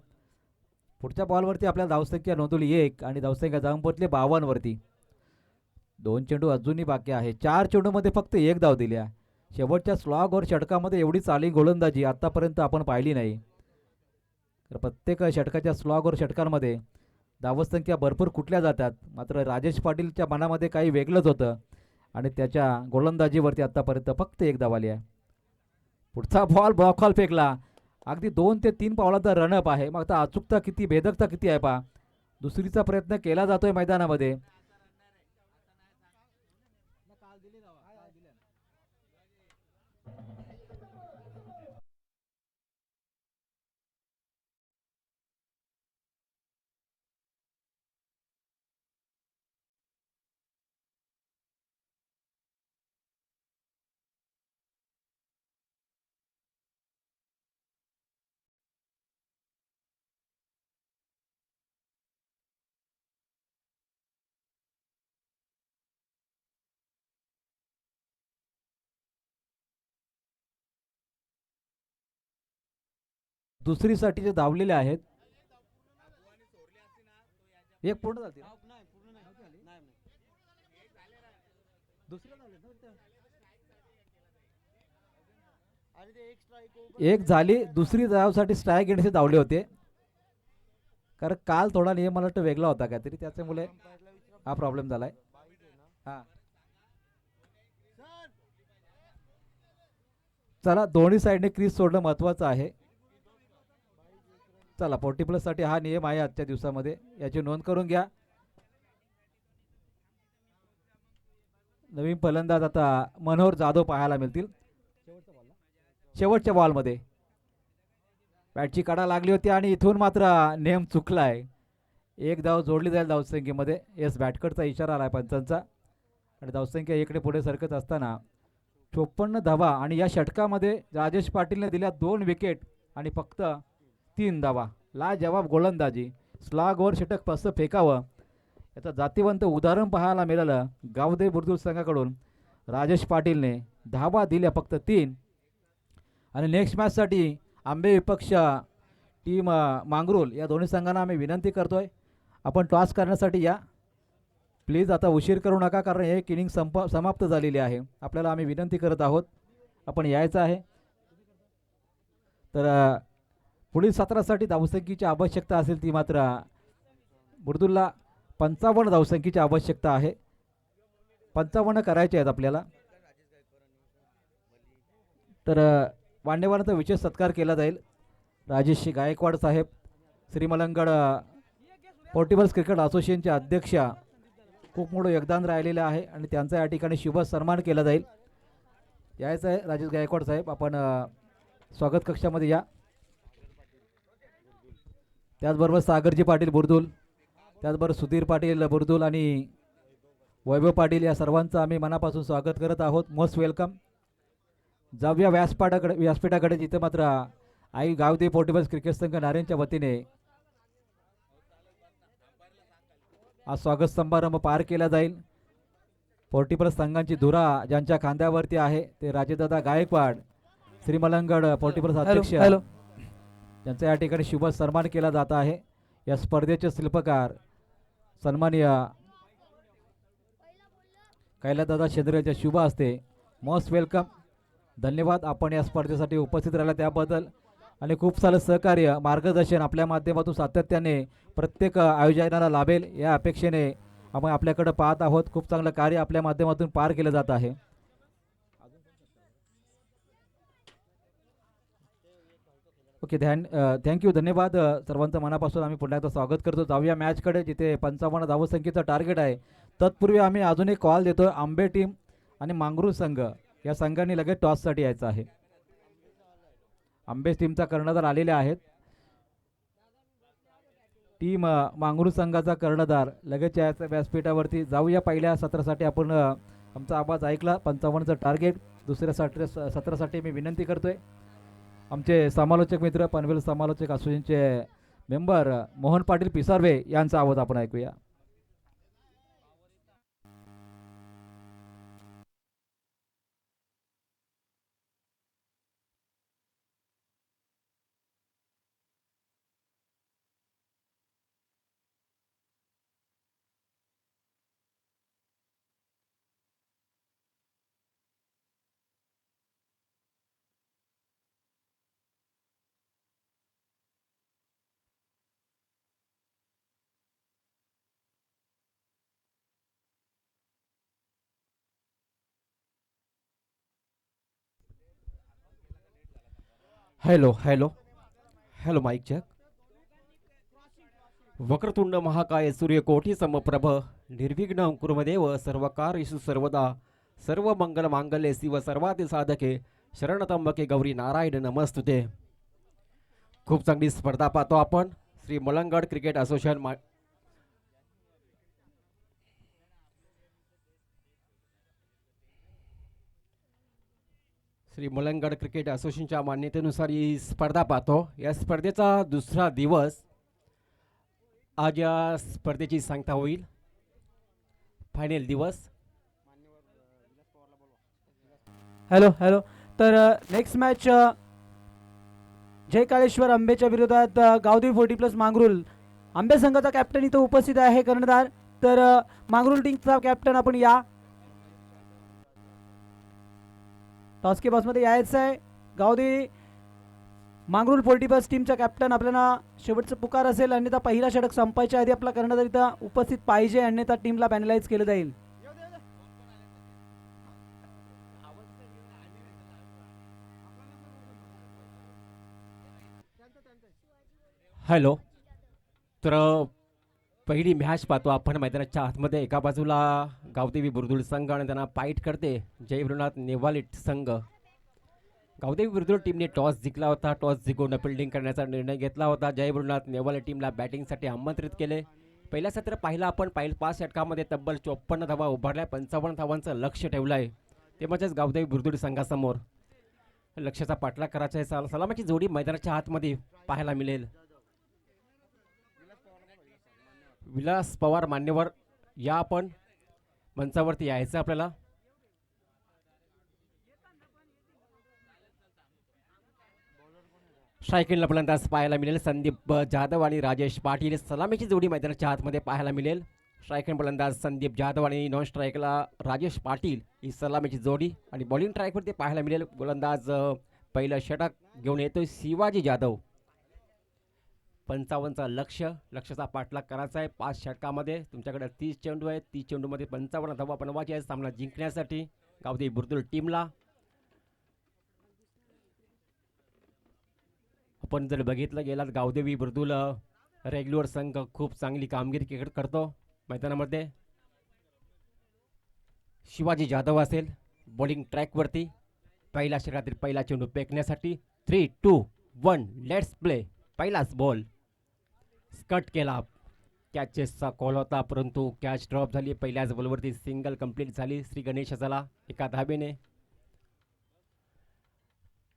पुढच्या बॉलवरती आपल्याला धावसंख्या नोंदवली 1 आणि धावसंख्या जाऊन पोहोचली 52 वरती. 2 चेंडू अजूनही बाकी आहे. 4 चेंडूमध्ये फक्त 1 धाव दिल्या. शेवटच्या स्लॉगवर षटकामध्ये एवढी चाली गोलंदाजी आतापर्यंत आपण पाहिली नाही. तर प्रत्येक षटकाच्या स्लॉगवर षटकांमध्ये धावसंख्या भरपूर कुठल्या जातात. मात्र राजेश पाटीलच्या मनामध्ये काही वेगळंच होतं आणि त्याच्या गोलंदाजीवरती आतापर्यंत फक्त 1 धाव आली आहे. पुढचा बॉल ब्लॉकहॉल फेकला. अगदी 2 ते 3 पावलाचा रनअप आहे. मग आता अचूकता किती, भेदकता किती आहे पहा. दुसरीचा प्रयत्न केला जातोय मैदानामध्ये. दुसरीसाठी जे धावलेले आहेत, एक पूर्ण झाली, एक झाली. दुसरी धावसाठी स्ट्राईक घेण्याचे धावले होते. कारण काल थोडा नियम मला वाटतं वेगळा होता काहीतरी, त्याच्यामुळे हा प्रॉब्लेम झालाय. हा चला, दोन्ही साईडने क्रीज सोडणं महत्वाचं आहे. चला, 40+ साठी हा नियम आहे आजच्या दिवसामध्ये, याची नोंद करून घ्या. नवीन फलंदाज आता मनोहर जाधव पाहायला मिळतील. शेवटच्या बॉलमध्ये बॅटची कडा लागली होती आणि इथून मात्र नियम चुकलाय. 1 धाव जोडली जाईल धावसंख्येमध्ये. येस, बॅटकडचा इशारा आला पंचांचा आणि धावसंख्या इकडे पुढे सरकत असताना 54 धावा आणि या षटकामध्ये राजेश पाटीलने दिल्या 2 विकेट आणि फक्त 3 धावा. लाजवाब गोलंदाजी, स्लॉगवर षटक कसं फेकावं याचं जातीवंत उदाहरण पाहायला मिळालं गावदे बुर्दुळ संघाकडून. राजेश पाटीलने धावा दिल्या फक्त 3. आणि नेक्स्ट मॅचसाठी आंबे विपक्ष टीम मांगरूल या दोन्ही संघांना आम्ही विनंती करतोय, आपण टॉस करण्यासाठी या प्लीज. आता उशीर करू नका, कारण एक इनिंग समाप्त झालेली आहे. आपल्याला आम्ही विनंती करत आहोत, आपण यायचं आहे. तर पुढील सत्रासाठी धावसंख्येची आवश्यकता असेल ती मात्र बुर्दुळला 55 धावसंख्येची आवश्यकता आहे. 55 करायचे आहेत आपल्याला. तर मान्यवरांचा विशेष सत्कार केला जाईल. राजेश गायकवाड साहेब, श्रीमलंगड पोर्टेबल्स क्रिकेट असोसिएशनचे अध्यक्ष, खूप मोठं योगदान राहिलेलं आहे आणि त्यांचा या ठिकाणी शुभ सन्मान केला जाईल. यायचं आहे राजेश गायकवाड साहेब, आपण स्वागत कक्षामध्ये या. त्याचबरोबर सागरजी पाटील बुर्दुळ, त्याचबरोबर सुधीर पाटील बुर्दुळ आणि वैभव पाटील या सर्वांचं आम्ही मनापासून स्वागत करत आहोत. Most welcome. जाऊया व्यासपीठाकडे जिथे मात्र आई गावदे पोर्टेबल्स क्रिकेट संघ नारायणच्या वतीने आज स्वागत समारंभ पार केला जाईल. पोर्टेबल्स संघांची धुरा ज्यांच्या खांद्यावरती आहे ते राजेदादा गायकवाड, श्रीमलंगड पोर्टेबल्स अध्यक्ष, यांचा या ठिकाणी शुभ सन्मान केला जात आहे. या स्पर्धेचे शिल्पकार सन्माननीय कैलासदादा शेंद्रे यांच्या शुभ हस्ते. Most welcome. धन्यवाद आपण या स्पर्धेसाठी उपस्थित राहिला त्याबद्दल आणि खूप सारं सहकार्य मार्गदर्शन आपल्या माध्यमातून सातत्याने प्रत्येक आयोजनाला लाभेल या अपेक्षेने आपण आपल्याकडे पाहत आहोत. खूप चांगलं कार्य आपल्या माध्यमातून पार केलं जात आहे. ओके, थँक्यू, धन्यवाद सर्वांचं मनापासून आम्ही पुन्हा एकदा स्वागत करतो. जाऊया मॅचकडे जिथे 55 धावसंख्येचं टार्गेट आहे. तत्पूर्वी आम्ही अजून एक कॉल देतो. आंबे टीम आणि मांगरूळ संघ या संघांनी लगेच टॉससाठी यायचं आहे. आंबे टीमचा कर्णधार आलेले आहेत. टीम मांगरूळ संघाचा कर्णधार लगेच यायचा व्यासपीठावरती. जाऊया पहिल्या सत्रासाठी. आपण आमचा आवाज ऐकला. 55चं टार्गेट. दुसऱ्या सत्रासाठी मी विनंती करतोय आमचे समालोचक मित्र, पनवेल समालोचक असोसिएशनचे मेंबर मोहन पाटील पिसारवे यांचा आवाज आपण ऐकूया. Hello hello hello, mic check. वक्रतुंड महाकाय सूर्यकोटी समप्रभ निर्विघ्न अंकुरमदेव सर्व कार्येषु सर्वदा सर्व मंगल मांगल्ये शिव सर्वार्थ साधके शरणत्र्यंबके गौरी नारायण नमस्तुते. खूप चांगली स्पर्धा पाहतो आपण. Shri Malangad cricket association Shri Malangad cricket असोसिएशनच्या मान्यतेनुसार ही स्पर्धा पाहतो. या स्पर्धेचा दुसरा दिवस. आज या स्पर्धेची सांगता होईल. फायनल दिवस. Hello hello. तर नेक्स्ट मॅच जय काळेश्वर आंबेच्या विरोधात गावदेवी 40+ मांगरूळ. आंबे संघाचा कॅप्टन इथं उपस्थित आहे, कर्णधार. तर मांगरूळ टीमचा कॅप्टन आपण या. टॉस के बॉक्समध्ये यायचं आहे. गावदेवी मांगरूळ 40+ टीमचा कॅप्टन आपल्याला शेवटचं पुकार असेल, अन्यथा पहिला षटक संपायच्या आधी आपला कर्णधार इथं उपस्थित पाहिजे, अन्यथा टीमला पॅनलाइज केलं जाईल. हॅलो. तर पहिली मॅच पाहतो आपण मैदानाच्या आतमध्ये. एका बाजूला गावदेवी बुर्दुळ संघ आणि त्यांना फाईट करते जय भीमनाथ नेवाले संघ. गावदेवी बुर्दुळ टीमने टॉस जिंकला होता. टॉस जिंकून फिल्डिंग करण्याचा निर्णय घेतला होता. जय भीमनाथ नेवाले टीमला बॅटिंगसाठी आमंत्रित केले. पहिल्या सत्र पाहिला आपण. 5 षटकामध्ये तब्बल 54 धावा उभारल्या. 55 धावांचं लक्ष ठेवलं आहे ते म्हणजेच गावदेवी बुर्दुळ संघासमोर. लक्ष्याचा पाठलाग करायचा आहे. सलामीची जोडी मैदानाच्या आतमध्ये पाहायला मिळेल. विलास पवार मान्यवर या आपण मंचावरती यायचं आपल्याला. स्ट्रायकिंगला फलंदाज पाहायला मिळेल संदीप जाधव आणि राजेश पाटील. सलामीची जोडी मैदानाच्या आतमध्ये पाहायला मिळेल. स्ट्रायकिंग फलंदाज संदीप जाधव आणि नॉन स्ट्राईकला राजेश पाटील ही सलामीची जोडी. आणि बॉलिंग ट्रॅकवरती पाहायला मिळेल गोलंदाज पहिलं षटक घेऊन येतोय शिवाजी जाधव. 55चा लक्ष्याचा पाठलाग करायचा आहे. 5 षटकामध्ये तुमच्याकडे 30 चेंडू आहेत. 30 चेंडूमध्ये 55 धावा बनवायची आहे सामना जिंकण्यासाठी गावदेवी बुर्दुल टीमला. आपण जर बघितलं गेलात गावदेवी बुर्दुल रेग्युलर संघ खूप चांगली कामगिरी करतो मैदानामध्ये. शिवाजी जाधव असेल बॉलिंग ट्रॅकवरती. पहिल्या षटकातील पहिला चेंडू फेकण्यासाठी 3, 2, 1 लेट्स प्ले. पहिलाच बॉल स्कट केला. कॅचेसचा कॉल होता परंतु कॅच ड्रॉप झाली. पहिल्याच बॉलवरती सिंगल कंप्लीट झाली श्री गणेश झाला एका धाबेने.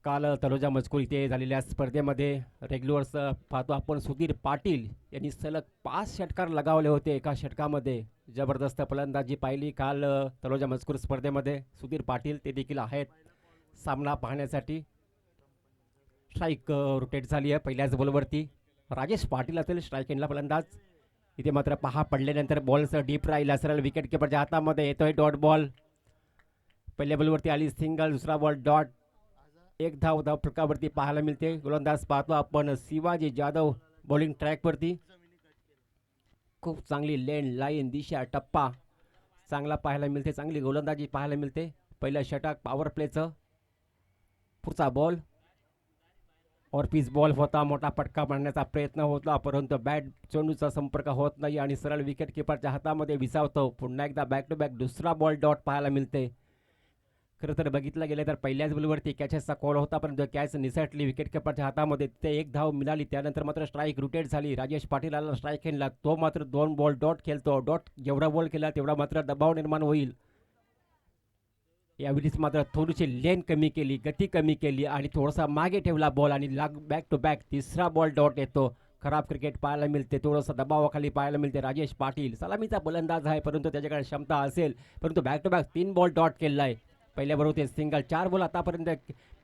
काल तलोजा मजकूर इथे झालेल्या स्पर्धेमध्ये रेग्युलर्स पाहतो आपण सुधीर पाटील यांनी सलग 5 षटकार लगावले होते एका षटकामध्ये. जबरदस्त फलंदाजी पाहिली काल तलोजा मजकूर स्पर्धेमध्ये. सुधीर पाटील ते देखील आहेत सामना पाहण्यासाठी. स्ट्राईक रोटेट झाली आहे पहिल्याच बॉलवरती. राजेश पाटील असेल स्ट्राईकिंगला फलंदाज. इथे मात्र पहा पडल्यानंतर बॉलचं डीप राहिला सरळ विकेट किपरच्या हातामध्ये येतोय डॉट बॉल. पहिल्या बॉलवरती आली सिंगल. दुसरा बॉल डॉट. एक धाव फलकावरती पाहायला मिळते. गोलंदाज पाहतो आपण शिवाजी जाधव बॉलिंग ट्रॅकवरती. खूप चांगली लेन लाईन दिशा टप्पा चांगला पाहायला मिळते. चांगली गोलंदाजी पाहायला मिळते. पहिलं षटक पॉवर प्लेचं. पुढचा बॉल और पीस बॉल होता. मोठा फटका मारण्याचा प्रयत्न होता परंतु बॅट चेंडूचा संपर्क होत नाही आणि सरळ विकेट किपरच्या हातामध्ये विसावतो. पुन्हा एकदा बॅक टू बॅक दुसरा बॉल डॉट पाहायला मिळते. खरं तर बघितलं गेलं तर पहिल्याच बॉलवरती कॅचेसचा कॉल होता परंतु कॅच निसटली विकेट किपरच्या हातामध्ये. ते एक धाव मिळाली. त्यानंतर मात्र स्ट्राईक रोटेट झाली. राजेश पाटील आला स्ट्राईक खेळला. तो मात्र 2 बॉल डॉट खेळतो. डॉट जेवढा बॉल केला तेवढा मात्र दबाव निर्माण होईल. यावेळीच मात्र थोडीशी लेन कमी केली, गती कमी केली आणि थोडासा मागे ठेवला बॉल आणि बॅक टू बॅक तिसरा बॉल डॉट येतो. खराब क्रिकेट पाहायला मिळते. थोडंसं दबावाखाली पाहायला मिळते. राजेश पाटील सलामीचा फलंदाज आहे परंतु त्याच्याकडे क्षमता असेल परंतु back to back 3 ball dot केला आहे. पहिल्या बरोबर ते सिंगल. 4 बॉल आतापर्यंत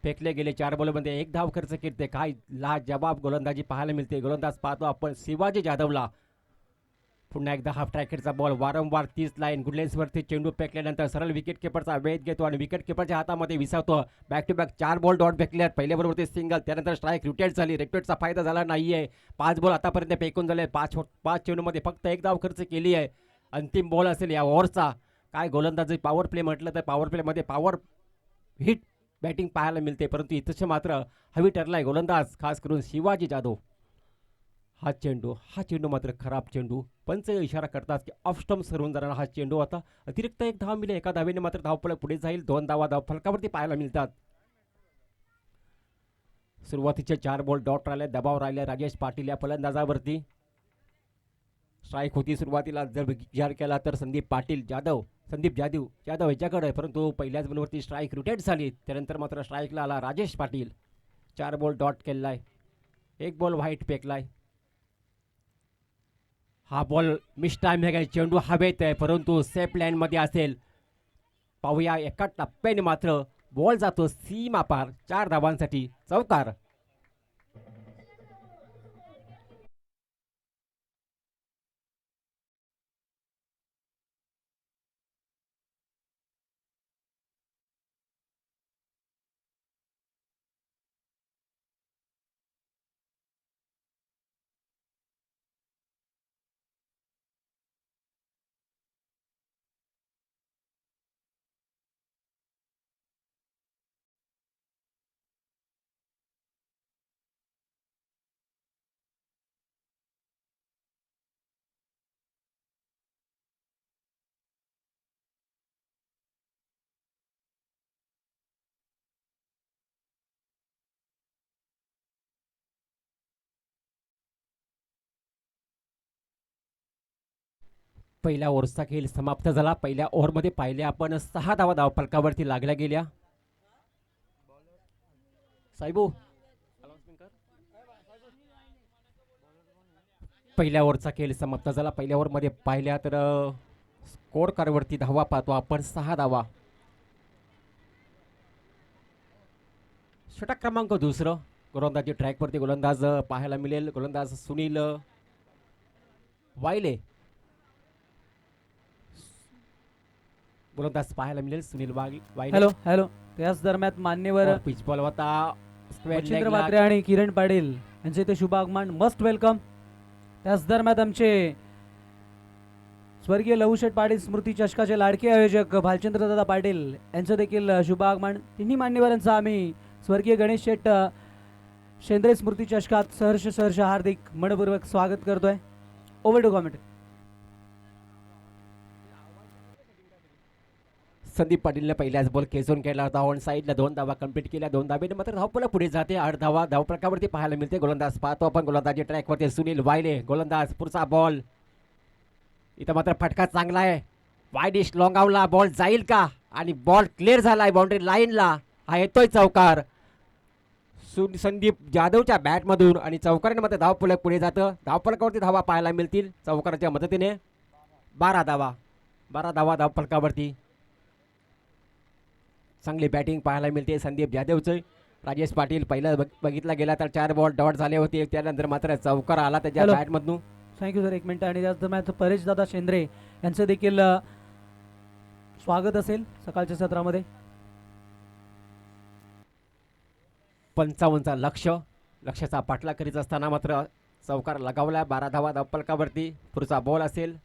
फेकले गेले. 4 बॉलमध्ये 1 धाव खर्च करते. काय लाजवाब गोलंदाजी पाहायला मिळते. गोलंदाज पाहतो आपण शिवाजी जाधवला. पुन्हा एकदा हाफ ट्रॅकेटचा बॉल. वारंवार 30 लाईन गुडलेन्सवरती चेंडू फेकल्यानंतर सरळ विकेट किपरचा वेध घेतो आणि विकेट किपरच्या हातामध्ये विसावतो. Back to back 4 ball dot फेकल्यात. पहिल्या बरोबर ते सिंगल. त्यानंतर स्ट्राईक रोटेट झाली. रेटेटचा फायदा झाला नाहीये. 5 बॉल आतापर्यंत फेकून झाले. 5 चेंडूमध्ये फक्त 1 धाव खर्च केली आहे. अंतिम बॉल असेल या ओव्हरचा. काय गोलंदाजी पॉवर प्ले म्हटलं तर पॉवर प्लेमध्ये पॉवर हिट बॅटिंग पाहायला मिळते परंतु इथंच मात्र हवी ठरलाय गोलंदाज खास करून शिवाजी जाधव. हा चेंडू मात्र खराब चेंडू. पंच इशारा करतात की ऑफ स्टंप सरून जाणारा हा चेंडू होता. अतिरिक्त 1 धाव मिळेल. एका धावेने मात्र धावफलक पुढे जाईल. 2 धावा धाव फलकावरती पाहायला मिळतात. सुरुवातीचे 4 बॉल डॉट राहिले. दबाव राहिले राजेश पाटील या फलंदाजावरती. स्ट्राईक होती सुरुवातीला जर विचार केला तर संदीप जाधव याच्याकडे परंतु पहिल्याच बॉलवरती स्ट्राईक रोटेट झाली. त्यानंतर मात्र स्ट्राईकला आला राजेश पाटील. 4 बॉल डॉट केलाय. 1 बॉल व्हाईट फेकलाय. हा बॉल मिस टाइम आहे. चेंडू हवेत आहे परंतु सेफ लाईन मध्ये असेल. पाहूया एका टप्प्याने मात्र बॉल जातो सीमा पार. 4 धावांसाठी चौकार. पहिल्या ओव्हरचा खेळ समाप्त झाला. पहिल्या ओव्हरमध्ये पाहिले आपण 6 धावा धावफलकावरती लागल्या गेल्या. साहेबू पहिल्या ओव्हरचा खेळ समाप्त झाला. पहिल्या ओव्हरमध्ये पाहिल्या तर स्कोर कार्डवरती धावा पाहतो आपण 6 धावा. षटक क्रमांक दुसरं गोलंदाजी ट्रॅकवरती गोलंदाज पाहायला मिळेल. गोलंदाज सुनील वायले गोलंदाज पाहायला मिळेल. सुनील वायले. Hello hello. त्याच दरम्यान मान्यवर पिच बॉल होता स्क्वेअर मच्छिंद्र लेगला. म्हात्रे आणि किरण पाटील यांचे ते शुभ आगमन मस्ट वेलकम. त्याच दरम्यान आमचे स्वर्गीय लहूशेठ पाटील स्मृती चषकाचे लाडके आयोजक भालचंद्रदादा पाटील यांचं देखील शुभ आगमन. तिन्ही मान्यवरांचं आम्ही स्वर्गीय गणेश शेठ शेंद्रे स्मृती चषकात सहर्ष हार्दिक मनपूर्वक स्वागत करतोय. Over to comment. संदीप पाटीलने पहिल्याच बॉल खेचून केला होता. ऑन साईडला 2 धावा कंप्लीट केल्या. 2 धावेने मात्र धावपला पुढे जाते. 8 धावा धावपळकावरती पाहायला मिळते. गोलंदाज पाहतो आपण गोलंदाजी ट्रॅकवरती सुनील वायले. गोलंदाज पुढचा बॉल इथं मात्र फटका चांगला आहे. वाईडिश लॉंगावला बॉल जाईल का आणि बॉल क्लिअर झालाय बाउंड्री लाईनला. हा येतोय चौकार संदीप जाधवच्या बॅटमधून आणि चौकाराने मात्र धावफलक पुढे जातं. धावफलकावरती धावा पाहायला मिळतील चौकाराच्या मदतीने. 12 धावा धावफलकावरती. चांगली बॅटिंग पाहायला मिळते संदीप जाधवचं. राजेश पाटील पहिला बघितला गेला तर 4 बॉल डॉट झाले होते. त्यानंतर मात्र चौकार आला त्याच्या Hello. बॅटमधून. Thank you sir. 1 मिनिट. आणि त्याच दरम्यान परेश दादा शेंद्रे यांचं देखील स्वागत असेल सकाळच्या सत्रामध्ये. 55चा लक्षाचा पाठला करीत असताना मात्र चौकार लगावला. 12 धावा धावफलकावरती. पुढचा बॉल असेल.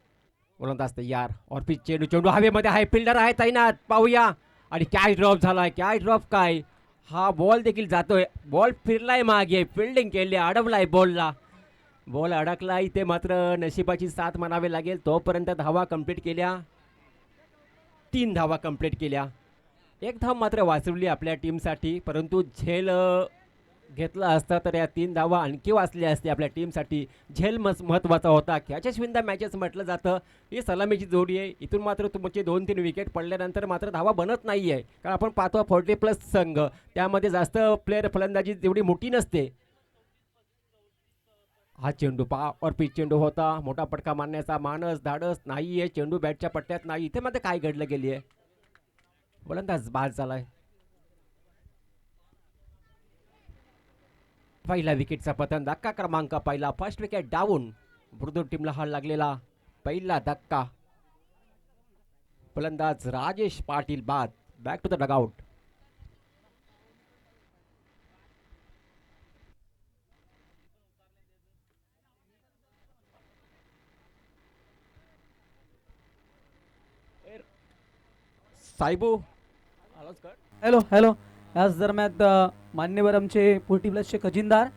गोलंदाज तयार. ऑर्पिच चेंडू हवेमध्ये आहे. फिल्डर आहे तैनात. पाहूया आणि काय ड्रॉप झालाय. काय हा बॉल देखील जातोय. बॉल फिरलाय मागे. फिल्डिंग केली. अडवलाय बॉलला. बॉल अडकला. इथे मात्र नशिबाची साथ म्हणावे लागेल. तोपर्यंत धावा कंप्लीट केल्या. 3 धावा कंप्लीट केल्या. 1 धाव मात्र वाचवली आपल्या टीमसाठी. परंतु झेल घेतला असता तर या 3 धावा आणखी वाचल्या असते आपल्या टीमसाठी. झेल महत्त्वाचा होता. कॅचेस विन द मॅचेस म्हटलं जातं. ही सलामीची जोडी आहे. इथून मात्र तुमचे 2-3 विकेट पडल्यानंतर मात्र धावा बनत नाही आहे. कारण आपण पाहतो 40+ संघ. त्यामध्ये जास्त प्लेअर फलंदाजी तेवढी मोठी नसते. हा चेंडू पहा. ऑर्पिच चेंडू होता. मोठा पटका मारण्याचा मानस धाडस नाही आहे. चेंडू बॅटच्या पट्ट्यात नाही. इथे मात्र काय घडलं गेली आहे. गोलंदाज बाद झालाय. पहिला विकेटचा पतन. धक्का क्रमांक पहिला. First wicket down. बुर्दूर टीमला हा लागलेला पहिला धक्का. फलंदाज राजेश पाटील बाद. Back to the dugout. साहेबू हॅलो हॅलो. याच दरम्यान मान्यवर आमचे 40+ खजिनदार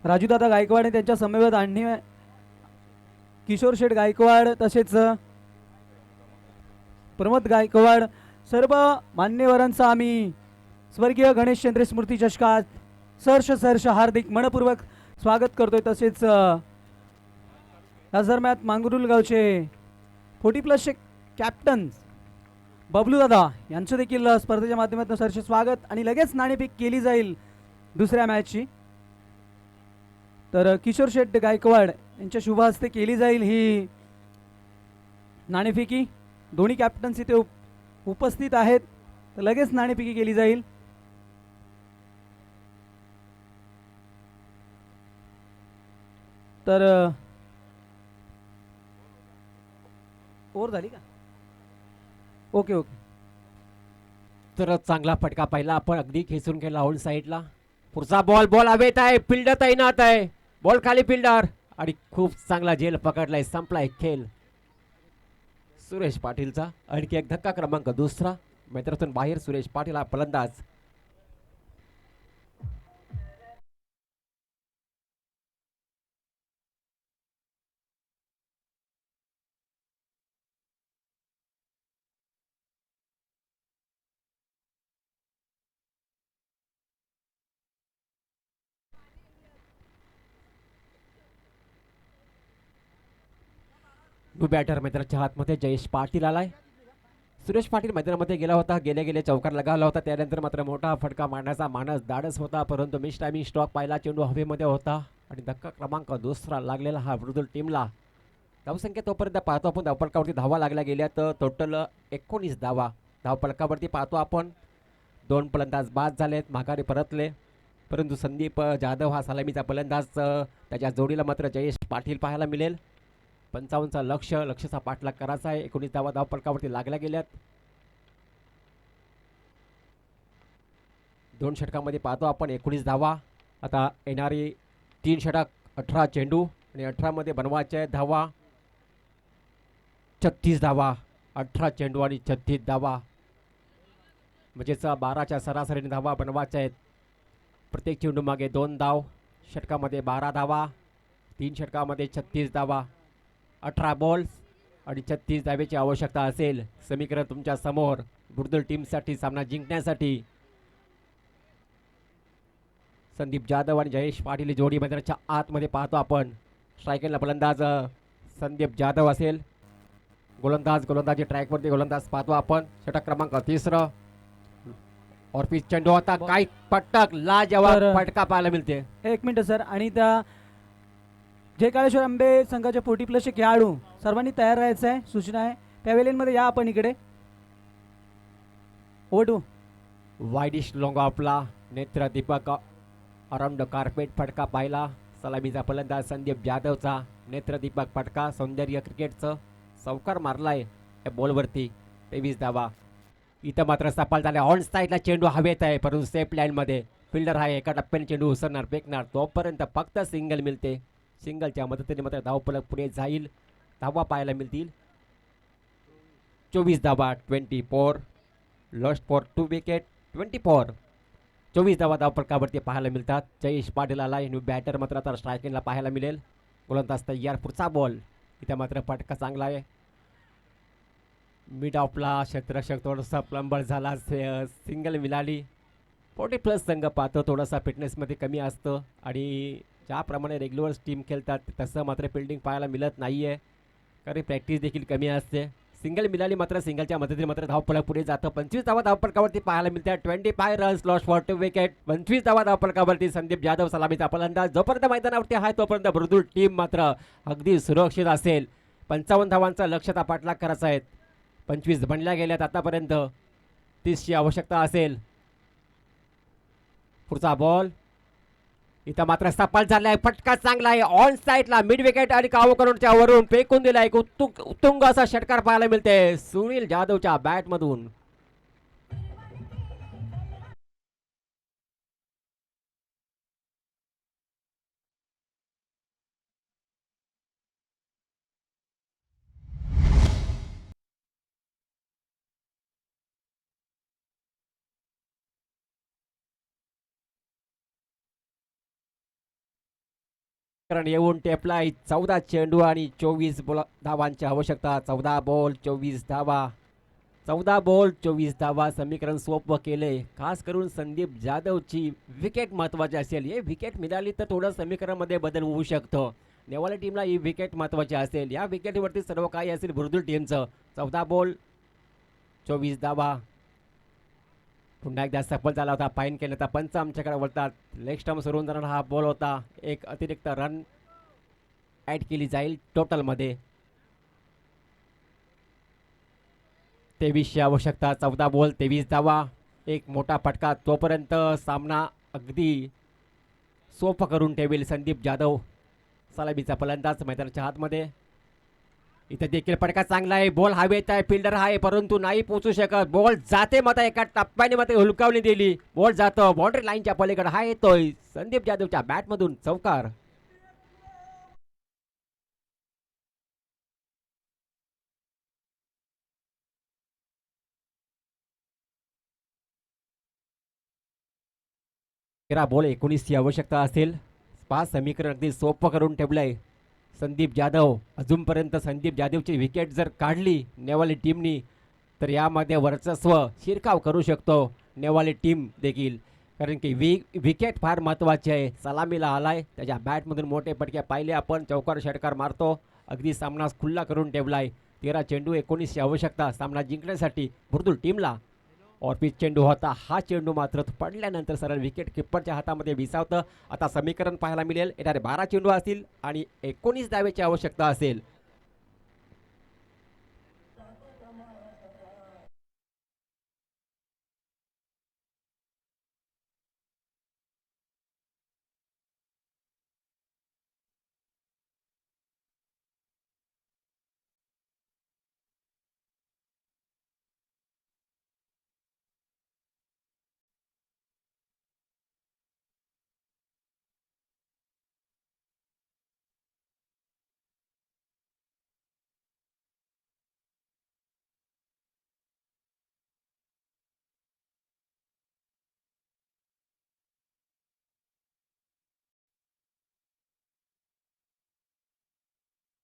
राजूदादा गायकवाड आणि त्यांच्या समवेत आणि किशोर शेठ गायकवाड तसेच प्रमोद गायकवाड सर्व मान्यवरांचा आम्ही स्वर्गीय गणेश चंद्र स्मृती चषकात सहर्ष हार्दिक मनपूर्वक स्वागत करतोय. तसेच याच दरम्यान मांगरुल गावचे 40+ कॅप्टन बबलू दादा यांचं देखील स्पर्धेच्या माध्यमातून सहर्ष स्वागत. आणि लगेच नाणेफेक केली जाईल दुसऱ्या मॅचची. तर किशोर शेठ गायकवाड यांच्या शुभ हस्ते केली जाईल ही नाणेफेकी. दोन्ही कॅप्टन्स इथे उपस्थित आहेत. तर लगेच नाणेफेकी केली जाईल. तर ओव्हर झाली का? ओके. तर चांगला फटका पहिला आपण अगदी खेचून केला ऑन साईडला. पुढचा बॉल हवेत आहे. फिल्डर तैनात आहे. बॉल खाली फिल्डर आणि खूप चांगला झेल पकडलाय. संपलाय खेळ सुरेश पाटीलचा. आणखी एक धक्का क्रमांक दुसरा. मैदानातून बाहेर सुरेश पाटील हा फलंदाज. न्यू बॅटर मैदानाच्या हातमध्ये जयेश पाटील आलाय. सुरेश पाटील मैदानामध्ये गेला होता, गेले चौकार लगावला होता, त्यानंतर मात्र मोठा फटका मारण्याचा मानस धाडस होता, परंतु मिस टायमिंग स्ट्रोक पाहिला, चेंडू हवेमध्ये होता आणि धक्का क्रमांक दुसरा लागलेला हा बुरुदुल टीमला. धावसंख्या तोपर्यंत पाहतो आपण धावपलकावरती धावा लागल्या गेल्या तर टोटल 19 धावा धावपलकावरती पाहतो आपण. 2 फलंदाज बाद झालेत, माघारी परतले, परंतु संदीप जाधव हा सलामीचा फलंदाज, त्याच्या जोडीला मात्र जयेश पाटील पाहायला मिळेल. 55चा लक्षाचा पाठलाग करायचा आहे. 19 धावा धावपलकावरती लागल्या गेल्यात. 2 षटकामध्ये पाहतो आपण 19 धावा. आता येणारी 3 षटक 18 चेंडू आणि 18 मध्ये बनवायच्या धावा 36 धावा. 18 चेंडू आणि 36 धावा म्हणजेच 12च्या सरासरीने धावा बनवायच्या आहेत. प्रत्येक चेंडू मागे 2 धाव. षटकामध्ये 12 धावा, 3 षटकामध्ये 36 धावा. 18 बॉल्स आणि 36 धावेची आवश्यकता असेल. समीकरण तुमच्या समोर. बुरुदुल टीमसाठी सामना जिंकण्यासाठी संदीप जाधव आणि जयेश पाटील जोडी मैदानाच्या आतमध्ये पाहतो आपण. स्ट्रायकरला फलंदाज संदीप जाधव असेल. गोलंदाजी ट्रॅकवरती गोलंदाज पाहतो आपण. षटक क्रमांक 3 ऑर्पिस चेंडू होता, काय पटक लाजवाब तर- फटका पाहायला मिळते. एक मिनिट सर. आणि त्या जय काळेश्वर आंबे संघाचे 40+ खेळाडू सर्वांनी तयार राहायचं आहे, सूचना आहे. पॅव्हेलियनमध्ये या आपण इकडे. ओटू वाईडिश लॉंग ऑफला नेत्र दीपक अराउंड कार्पेट फटका पाहिला. सलामीचा फलंदाज संदीप जाधवचा नेत्र दीपक फटका. सौंदर्य क्रिकेटचं चौकार मारलाय या बॉलवरती. 23 धावा. इथं मात्र सफल झाले. ऑन साईडला चेंडू हवेत आहे, परंतु सेफ लाईनमध्ये फिल्डर आहे, एका टप्प्याने चेंडू उसरणार, फेकणार, तोपर्यंत फक्त सिंगल मिळते. सिंगलच्या मदतीने मात्र धावफलक पुढे जाईल. धावा पाहायला मिळतील 24 धावा. 24 लॉस्ट फॉर 2 विकेट. 24 धावा धावफलकावरती पाहायला मिळतात. जयेश पाटील आला, बॅटर मात्र आता स्ट्रायकिंगला पाहायला मिळेल. गोलंदाज तयार. पुढचा बॉल. इथे मात्र फटका चांगला आहे. मिड ऑफला क्षेत्ररक्षक थोडासा प्लंबर झाला, सिंगल मिळाली. 40+ संघ पाहतो थोडासा फिटनेसमध्ये कमी असतं आणि ज्याप्रमाणे रेग्युलर टीम खेळतात तसं मात्र फिल्डिंग पाहायला मिळत नाही आहे, कारण प्रॅक्टिस देखील कमी असते. सिंगल मिळाली मात्र सिंगलच्या मदतीने मात्र धावफलक पुढे जातं. 25 धावा धावफलकावरती पाहायला मिळतात. 25 रन्स लॉस्ट फॉर 2 विकेट. 25 धावा धावफलकावरती संदीप जाधव सलामीचा फलंदाज. जोपर्यंत मैदानावरती आहे तोपर्यंत बुरुदुल टीम मात्र अगदी सुरक्षित असेल. 55 धावांचा लक्ष्याचा पाठलाग करायचा आहे. 25 बनल्या गेल्यात आतापर्यंत. 30ची आवश्यकता असेल. पुढचा बॉल. इथं मात्र सफल झालाय. फटका चांगला आहे. ऑन साईडला मिड विकेट आणि कावकरोडच्या वरून फेकून दिला. एक उत्तुंग असा षटकार पाहायला मिळते सुनील जाधवच्या बॅटमधून. कारण येऊन टेपलाय. 14 चेंडू आणि 24 धावांची आवश्यकता. 14 बॉल 24 धावा. 14 बॉल 24 धावा. समीकरण सोपं केले. खास करून संदीप जाधवची विकेट महत्त्वाची असेल. हे विकेट मिळाली तर थोडं समीकरणामध्ये बदल होऊ शकतो. नेवाला टीमला ही विकेट महत्त्वाची असेल. या विकेटवरती सर्व काही असेल बुरुदुल टीमचं. 14 बॉल 24 धावा. पुन्हा एकदा सफल झाला होता. फाईन केल्याचा पंच आमच्याकडे वळतात. लेग स्टंप सोडून जाणारा हा बॉल होता. एक अतिरिक्त रन ॲड केली जाईल टोटलमध्ये. 23ची आवश्यकता. 14 बॉल 23 धावा. एक मोठा फटका. तोपर्यंत सामना अगदी सोपं करून ठेवेल संदीप जाधव. सलामीचा फलंदाज मैदानाच्या हातमध्ये. इथे देखील फटका चांगला आहे. बॉल हवेत आहे, फिल्डर आहे, परंतु नाही पोहोचू शकत. बॉल जाते मात्र एका टप्प्याने मात्र हुलकावणी दिली. बॉल जातो बाउंड्री लाईनच्या पलीकडे. हा येतोय संदीप जाधवच्या बॅटमधून चौकार. बॉल 19ची आवश्यकता असेल. 5 समीकरण अगदी सोपं करून ठेवलंय संदीप जाधव. अजूनपर्यंत संदीप जाधवची विकेट जर काढली नेवाली टीमनी तर यामध्ये वर्चस्व शिरकाव करू शकतो नेवाली टीम देखील, कारण की विकेट फार महत्त्वाची आहे. सलामीला आलाय, त्याच्या बॅटमधून मोठे फटके पाहिले आपण. चौकार षटकार मारतो. अगदी सामना खुल्ला करून ठेवलाय. 13 चेंडू 19 ची आवश्यकता सामना जिंकण्यासाठी बुर्दुल टीमला. ऑफिस चेंडू होता, हा चेंडू मात्र पडल्यानंतर सरळ विकेट किपरच्या हातामध्ये विसावतं. आता समीकरण पाहायला मिळेल, येणारे 12 चेंडू असतील आणि 19 धावेची आवश्यकता असेल.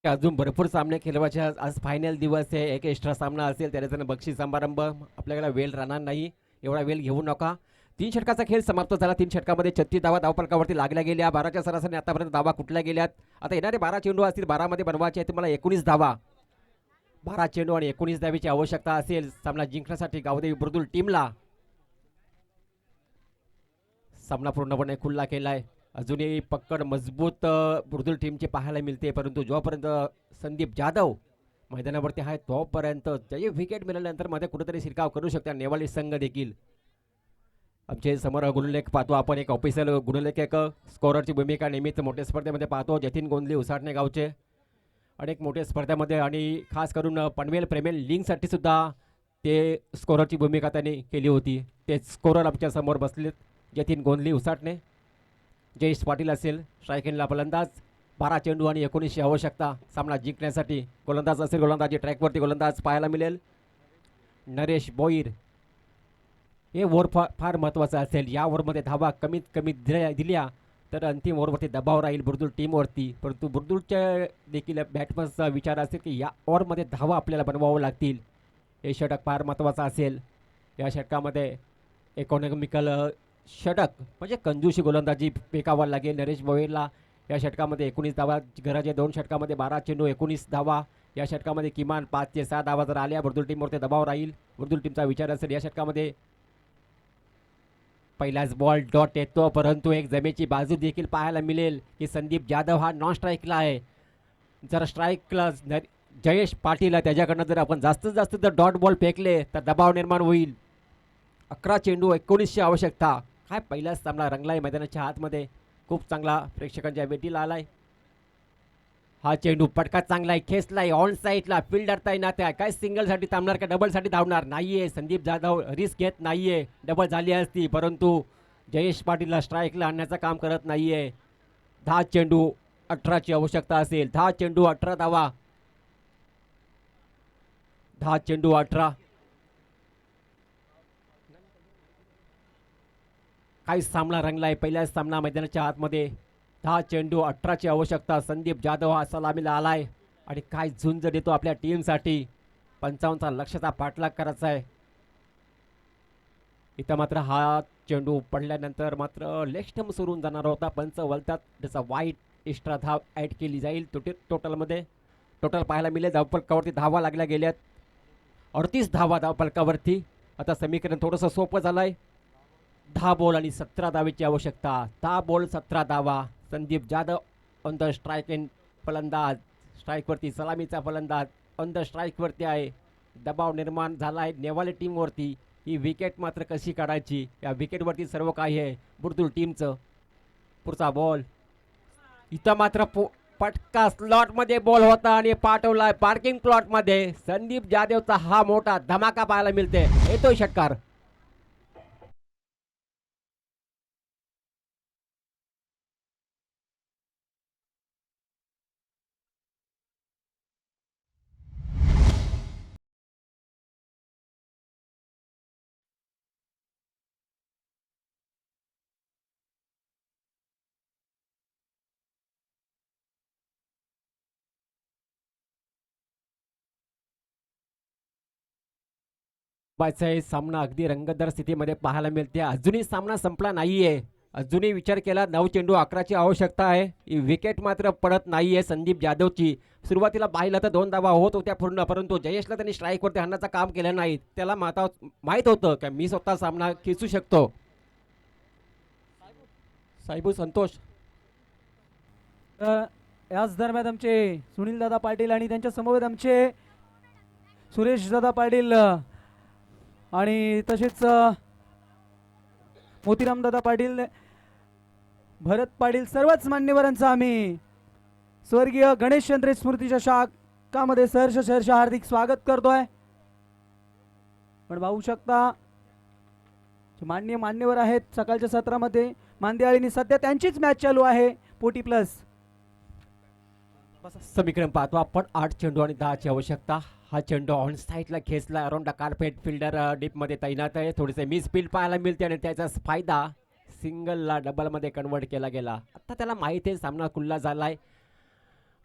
अजून भरपूर सामने खेळवायचे आज फायनल दिवस आहे. एक एक्स्ट्रा सामना असेल त्याच्यानं बक्षीस समारंभ आपल्याकडे वेळ राहणार नाही, एवढा वेळ घेऊ नका. 3 षटकाचा खेळ समाप्त झाला. 3 षटकामध्ये 36 धावा धावफलकावरती लागल्या गेल्या. 12च्या सरासरीने आतापर्यंत धावा कुठल्या गेल्यात. आता येणारे 12 चेंडू असतील, 12 मध्ये बनवायचे आहेत तुम्हाला 19 धावा. 12 चेंडू आणि 19 धावेची आवश्यकता असेल सामना जिंकण्यासाठी गावदेवी बुर्दुल टीमला. सामना पूर्णपणे खुल्ला केलाय. अजूनही पक्कड मजबूत बुर्दुल टीमची पाहायला मिळते, परंतु जोपर्यंत संदीप जाधव मैदानावरती आहे तोपर्यंत जय विकेट मिळाल्यानंतर मध्ये कुठेतरी शिरकाव करू शकता नेवाली संघ देखील. आमचे समोर गुणलेख पाहतो आपण, एक ऑफिशियल गुणलेख, एक स्कोररची भूमिका नेहमीच मोठ्या स्पर्धेमध्ये पाहतो. जतीन गोंदली उसाटणे गावचे अनेक मोठ्या स्पर्धेमध्ये आणि खास करून पनवेल प्रेमियर लीगसाठी सुद्धा ते स्कोररची भूमिका त्यांनी केली होती. ते स्कोरर आमच्या समोर बसलेत, जतीन गोंदली उसाटणे. जयेश पाटील असेल स्ट्रायकिंगला फलंदाज. 12 चेंडू आणि 19 ची आवश्यकता सामना जिंकण्यासाठी. गोलंदाज असेल, गोलंदाजी ट्रॅकवरती गोलंदाज पाहायला मिळेल नरेश बोईर. हे ओव्हर फार महत्त्वाचं असेल. या ओव्हरमध्ये धावा कमीत कमी दिल्या तर अंतिम ओव्हरवरती दबाव राहील बुर्दुल टीमवरती. परंतु बुर्दुलच्या देखील बॅट्समनचा विचार असेल की या ओव्हरमध्ये धावा आपल्याला बनवावं लागतील. हे षटक फार महत्त्वाचं असेल. या षटकामध्ये इकॉनॉमिकल षटक म्हणजे कंजूशी गोलंदाजी फेकावा लागेल नरेश बोईरला. या षटकामध्ये 19 धावा गरज आहे. 2 षटकामध्ये 12 चेंडू 19 धावा. या षटकामध्ये किमान 5 ते 6 धावा जर आल्या बुर्दुल टीमवरती दबाव राहील. बुर्दुल टीमचा विचार असेल. या षटकामध्ये पहिलाच बॉल डॉट येतो, परंतु एक जमेची बाजू देखील पाहायला मिळेल की संदीप जाधव हा नॉन स्ट्राईकला आहे. जर स्ट्राईकला जयेश पाटील आहे त्याच्याकडनं जर आपण जास्तीत जास्त जर डॉट बॉल फेकले तर दबाव निर्माण होईल. 11 चेंडू 19 ची आवश्यकता. काय पहिलाच सामना रंगलाय मैदानाच्या आतमध्ये, खूप चांगला प्रेक्षकांच्या भेटीला आलाय. हा चेंडू पटका चांगला आहे, खेचलाय ऑन साईडला. फील्डर तैनात आहे. काय सिंगलसाठी थांबणार का डबलसाठी धावणार नाहीये. संदीप जाधव रिस्क घेत नाहीये. डबल झाली असती परंतु जयेश पाटीलला स्ट्राईकला आणण्याचं काम करत नाहीये. 10 चेंडू 18 ची आवश्यकता असेल. 10 चेंडू 18 धावा. 10 चेंडू 18. काही सामना रंगलाय पहिल्याच सामना मैदानाच्या आतमध्ये. 10 चेंडू 18 ची आवश्यकता. संदीप जाधव हा सलामीला आलाय आणि काय झुंज देतो आपल्या टीमसाठी. 55चा लक्षाचा पाठलाग करायचा आहे. इथं मात्र हा चेंडू पडल्यानंतर मात्र लेग स्टंप सुरून जाणार होता. पंच वलतात त्याचा वाईट एक्स्ट्रा धाव ॲड केली जाईल टोटलमध्ये. टोटल पाहायला मिळेल धावफलकावरती धावा लागल्या गेल्यात 38 धावा धावफलकावरती. आता समीकरण थोडंसं सोपं झालं आहे. 10 बॉल आणि 17 धावेची आवश्यकता. 10 बॉल 17 धावा. Sandeep Jadhav on the strike in फलंदाज. स्ट्राईकवरती सलामीचा फलंदाज ऑन द स्ट्राईकवरती आहे. दबाव निर्माण झाला आहे नेवाले टीमवरती. ही विकेट मात्र कशी काढायची, या विकेटवरती सर्व काही आहे बुर्दुल टीमचं. पुढचा बॉल इथं मात्र पटका स्लॉटमध्ये बॉल होता आणि पाठवलाय पार्किंग प्लॉटमध्ये. संदीप जाधवचा हा मोठा धमाका पाहायला मिळते. येतोय षटकार. सामना अगदी रंगतदार स्थितीमध्ये पाहायला मिळते. अजूनही सामना संपला नाहीये. अजूनही विचार केला 9 चेंडू 11ची आवश्यकता आहे. ही विकेट मात्र पडत नाही आहे संदीप जाधवची. सुरुवातीला पाहिलं तर 2 धावा होत होत्या पूर्ण, परंतु जयेशला त्यांनी स्ट्राईकवरती आणण्याचं काम केलं नाही. त्याला माहीत होतं की मी स्वतः सामना खेचू शकतो. साहेबू संतोष. याच दरम्यान आमचे सुनील दादा पाटील आणि त्यांच्या समवेत आमचे सुरेश दादा पाटील आणि तसेच मोतीराम दादा पाटील, भरत पाटील, सर्वच मान्यवरांचा आम्ही स्वर्गीय गणेश चंद्रे स्मृतीच्या शाखामध्ये सहर्ष हार्दिक स्वागत करतोय. पण पाहू शकता जे मान्यवर आहेत सकाळच्या सत्रामध्ये मांदियाळीनी सध्या त्यांचीच मॅच चालू आहे पोटी प्लस. समीकरण पाहतो आपण 8 चेंडू आणि 10ची आवश्यकता. हा चेंडू ऑन साईडला खेचला अराउंड द कार्पेट. फिल्डर डीपमध्ये तैनात आहे. थोडेसे मिस स्पीड पाहायला मिळते आणि त्याचा फायदा सिंगलला डबलमध्ये कन्वर्ट केला गेला. आता त्याला माहिती आहे सामना खुल्ला झालाय.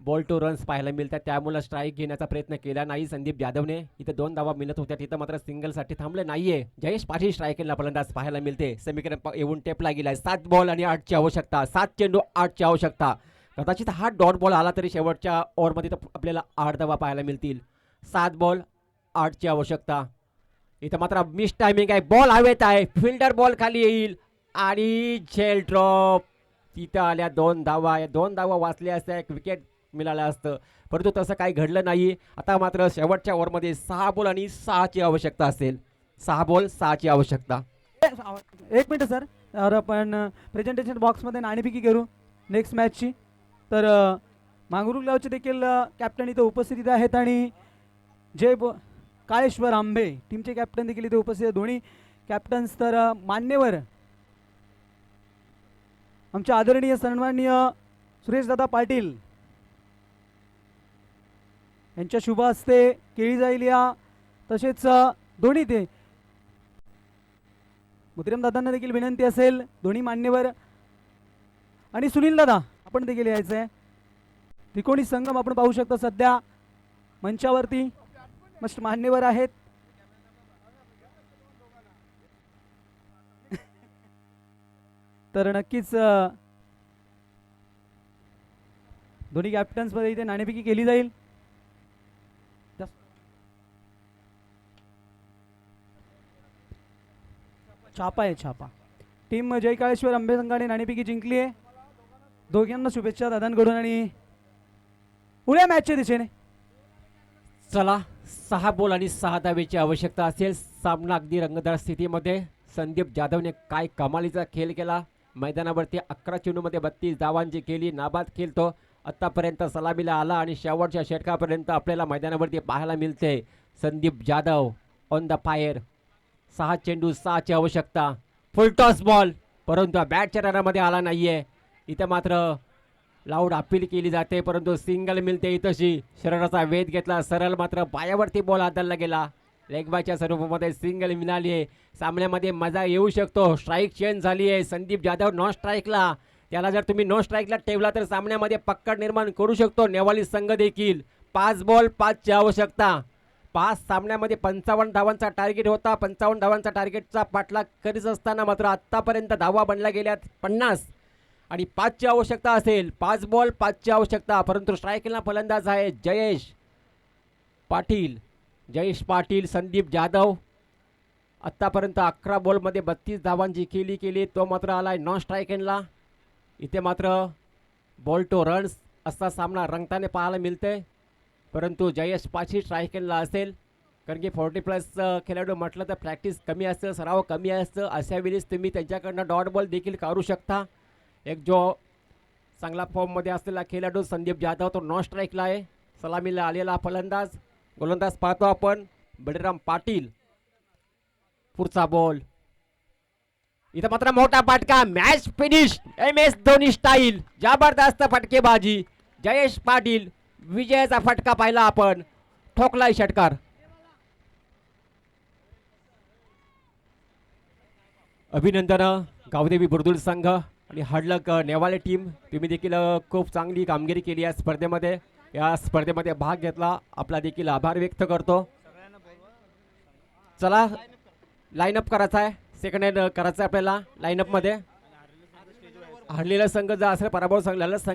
बॉल टू रन्स पाहायला मिळतात, त्यामुळे स्ट्राईक घेण्याचा प्रयत्न केला नाही संदीप जाधवने. इथे 2 धावा मिळत होत्या, तिथं मात्र सिंगलसाठी थांबले नाहीये. जयेश पाटील स्ट्राईकला फलंदाज पाहायला मिळते. समीकरण येऊन टेपला गेलाय. 7 बॉल आणि 8ची आवश्यकता. 7 चेंडू 8ची आवश्यकता. कदाचित हा डॉट बॉल आला तरी शेवटच्या ओव्हरमध्ये तर आपल्याला 8 धावा पाहायला मिळतील. 7 बॉल 8ची आवश्यकता. इथं मात्र मिस टायमिंग आहे. बॉल हवेत आहे. फिल्डर बॉल खाली येईल आणि झेल ड्रॉप. तिथं आल्या 2 धावा. या 2 धावा वाचल्या असत्या, एक विकेट मिळालं असतं, परंतु तसं काही घडलं नाही. आता मात्र शेवटच्या ओव्हरमध्ये 6 बॉल आणि 6ची आवश्यकता असेल. 6 बॉल 6ची आवश्यकता. एक मिनिट सर, तर आपण प्रेझेंटेशन बॉक्समध्ये नाणेफेकी करू नेक्स्ट मॅचची. तर मांगरुळ गावचे देखील कॅप्टन इथे उपस्थित आहेत आणि काळेश्वर आंबे टीमचे कॅप्टन देखील इथे उपस्थित आहेत. दोन्ही कॅप्टन्स तर मान्यवर आमचे आदरणीय सन्माननीय सुरेशदादा पाटील यांच्या शुभ हस्ते केली जाईल या. तसेच दोन्ही ते मोतीराम दादांना देखील विनंती असेल, दोन्ही मान्यवर आणि सुनील दादा आपण देखील यायचं आहे. त्रिकोणी संगम आपण पाहू शकतो सध्या मंचावरती मस्त मान्यवर आहेत. तर नक्कीच दोन्ही कॅप्टन्स मध्ये इथे नाणेफेकी केली जाईल. छापा आहे छापा. टीम जय काळेश्वर आंबे संघाने नाणेफेकी जिंकली आहे. दोघांना शुभेच्छा दादांकडून आणि पुढे मॅचच्या दिशेने. चला 6 बॉल आणि 6 धावेची आवश्यकता असेल. सामना अगदी रंगतदार स्थितीमध्ये. संदीप जाधवने काय कमालीचा खेळ केला. मैदानावरती 11 चेंडूमध्ये 32 धावांची केली. नाबाद खेळतो आत्तापर्यंत सलामीला आला आणि शेवटच्या षटकापर्यंत आपल्याला मैदानावरती पाहायला मिळते Sandeep Jadhav on the fire. 6 चेंडू 6ची आवश्यकता. फुल टॉस बॉल, परंतु बॅटच्या रनामध्ये आला नाहीये. इथे मात्र लाऊड अपील केली जाते, परंतु सिंगल मिळते. इथंशी शरीराचा वेध घेतला, सरळ मात्र पायावरती बॉल हाताळला गेला. लेगबायच्या स्वरूपामध्ये सिंगल मिळाली आहे. सामन्यामध्ये मजा येऊ शकतो. स्ट्राईक चेंज झाली आहे. संदीप जाधव नॉन स्ट्राईकला, त्याला जर तुम्ही नॉन स्ट्राईकला ठेवला तर सामन्यामध्ये पक्कड निर्माण करू शकतो नेवाली संघ देखील. 5 बॉल 5ची आवश्यकता. 5 सामन्यामध्ये 55 धावांचा टार्गेट होता. 55 धावांचा टार्गेटचा पाठलाग करीत असताना मात्र आत्तापर्यंत धावा बनल्या गेल्यात 50 आणि 5ची आवश्यकता असेल. 5 बॉल 5ची आवश्यकता, परंतु स्ट्राईकला फलंदाज आहे जयेश पाटील. संदीप जाधव आत्तापर्यंत 11 बॉलमध्ये 32 धावांची केली. तो मात्र आलाय नॉन स्ट्राईकला. इथे मात्र बॉल टू रन्स असा सामना रंगताने पाहायला मिळते, परंतु जयेश पाटील स्ट्राईकला असेल. कारण की 40+ खेळाडू म्हटलं तर प्रॅक्टिस कमी असतं, सराव कमी असतं. अशा वेळेस तुम्ही त्यांच्याकडनं डॉट बॉल देखील काढू शकता. एक जो चांगला फॉर्ममध्ये असलेला खेळाडू संदीप जाधव तो नॉन स्ट्राईकला आहे. सलामीला आलेला फलंदाज गोलंदाज पाहतो आपण बळीराम पाटील. पुढचा बॉल. इथं मात्र मोठा फटका. Match finish. MS Dhoni style. जबरदस्त फटकेबाजी. जयेश पाटील विजयाचा फटका पाहिला आपण. ठोकलाय षटकार. अभिनंदन गावदेवी बुर्दुळ संघ आणि हडलक नेवाले टीम. तुम्ही देखील खूप चांगली कामगिरी केली या स्पर्धेमध्ये. या स्पर्धेमध्ये भाग घेतला, आपला देखील आभार व्यक्त करतो. चला लाईनअप करायचा आहे. सेकंड हँड करायचं आहे आपल्याला लाईनअपमध्ये. हरलेला संघ जर असेल पराभव संघ संघ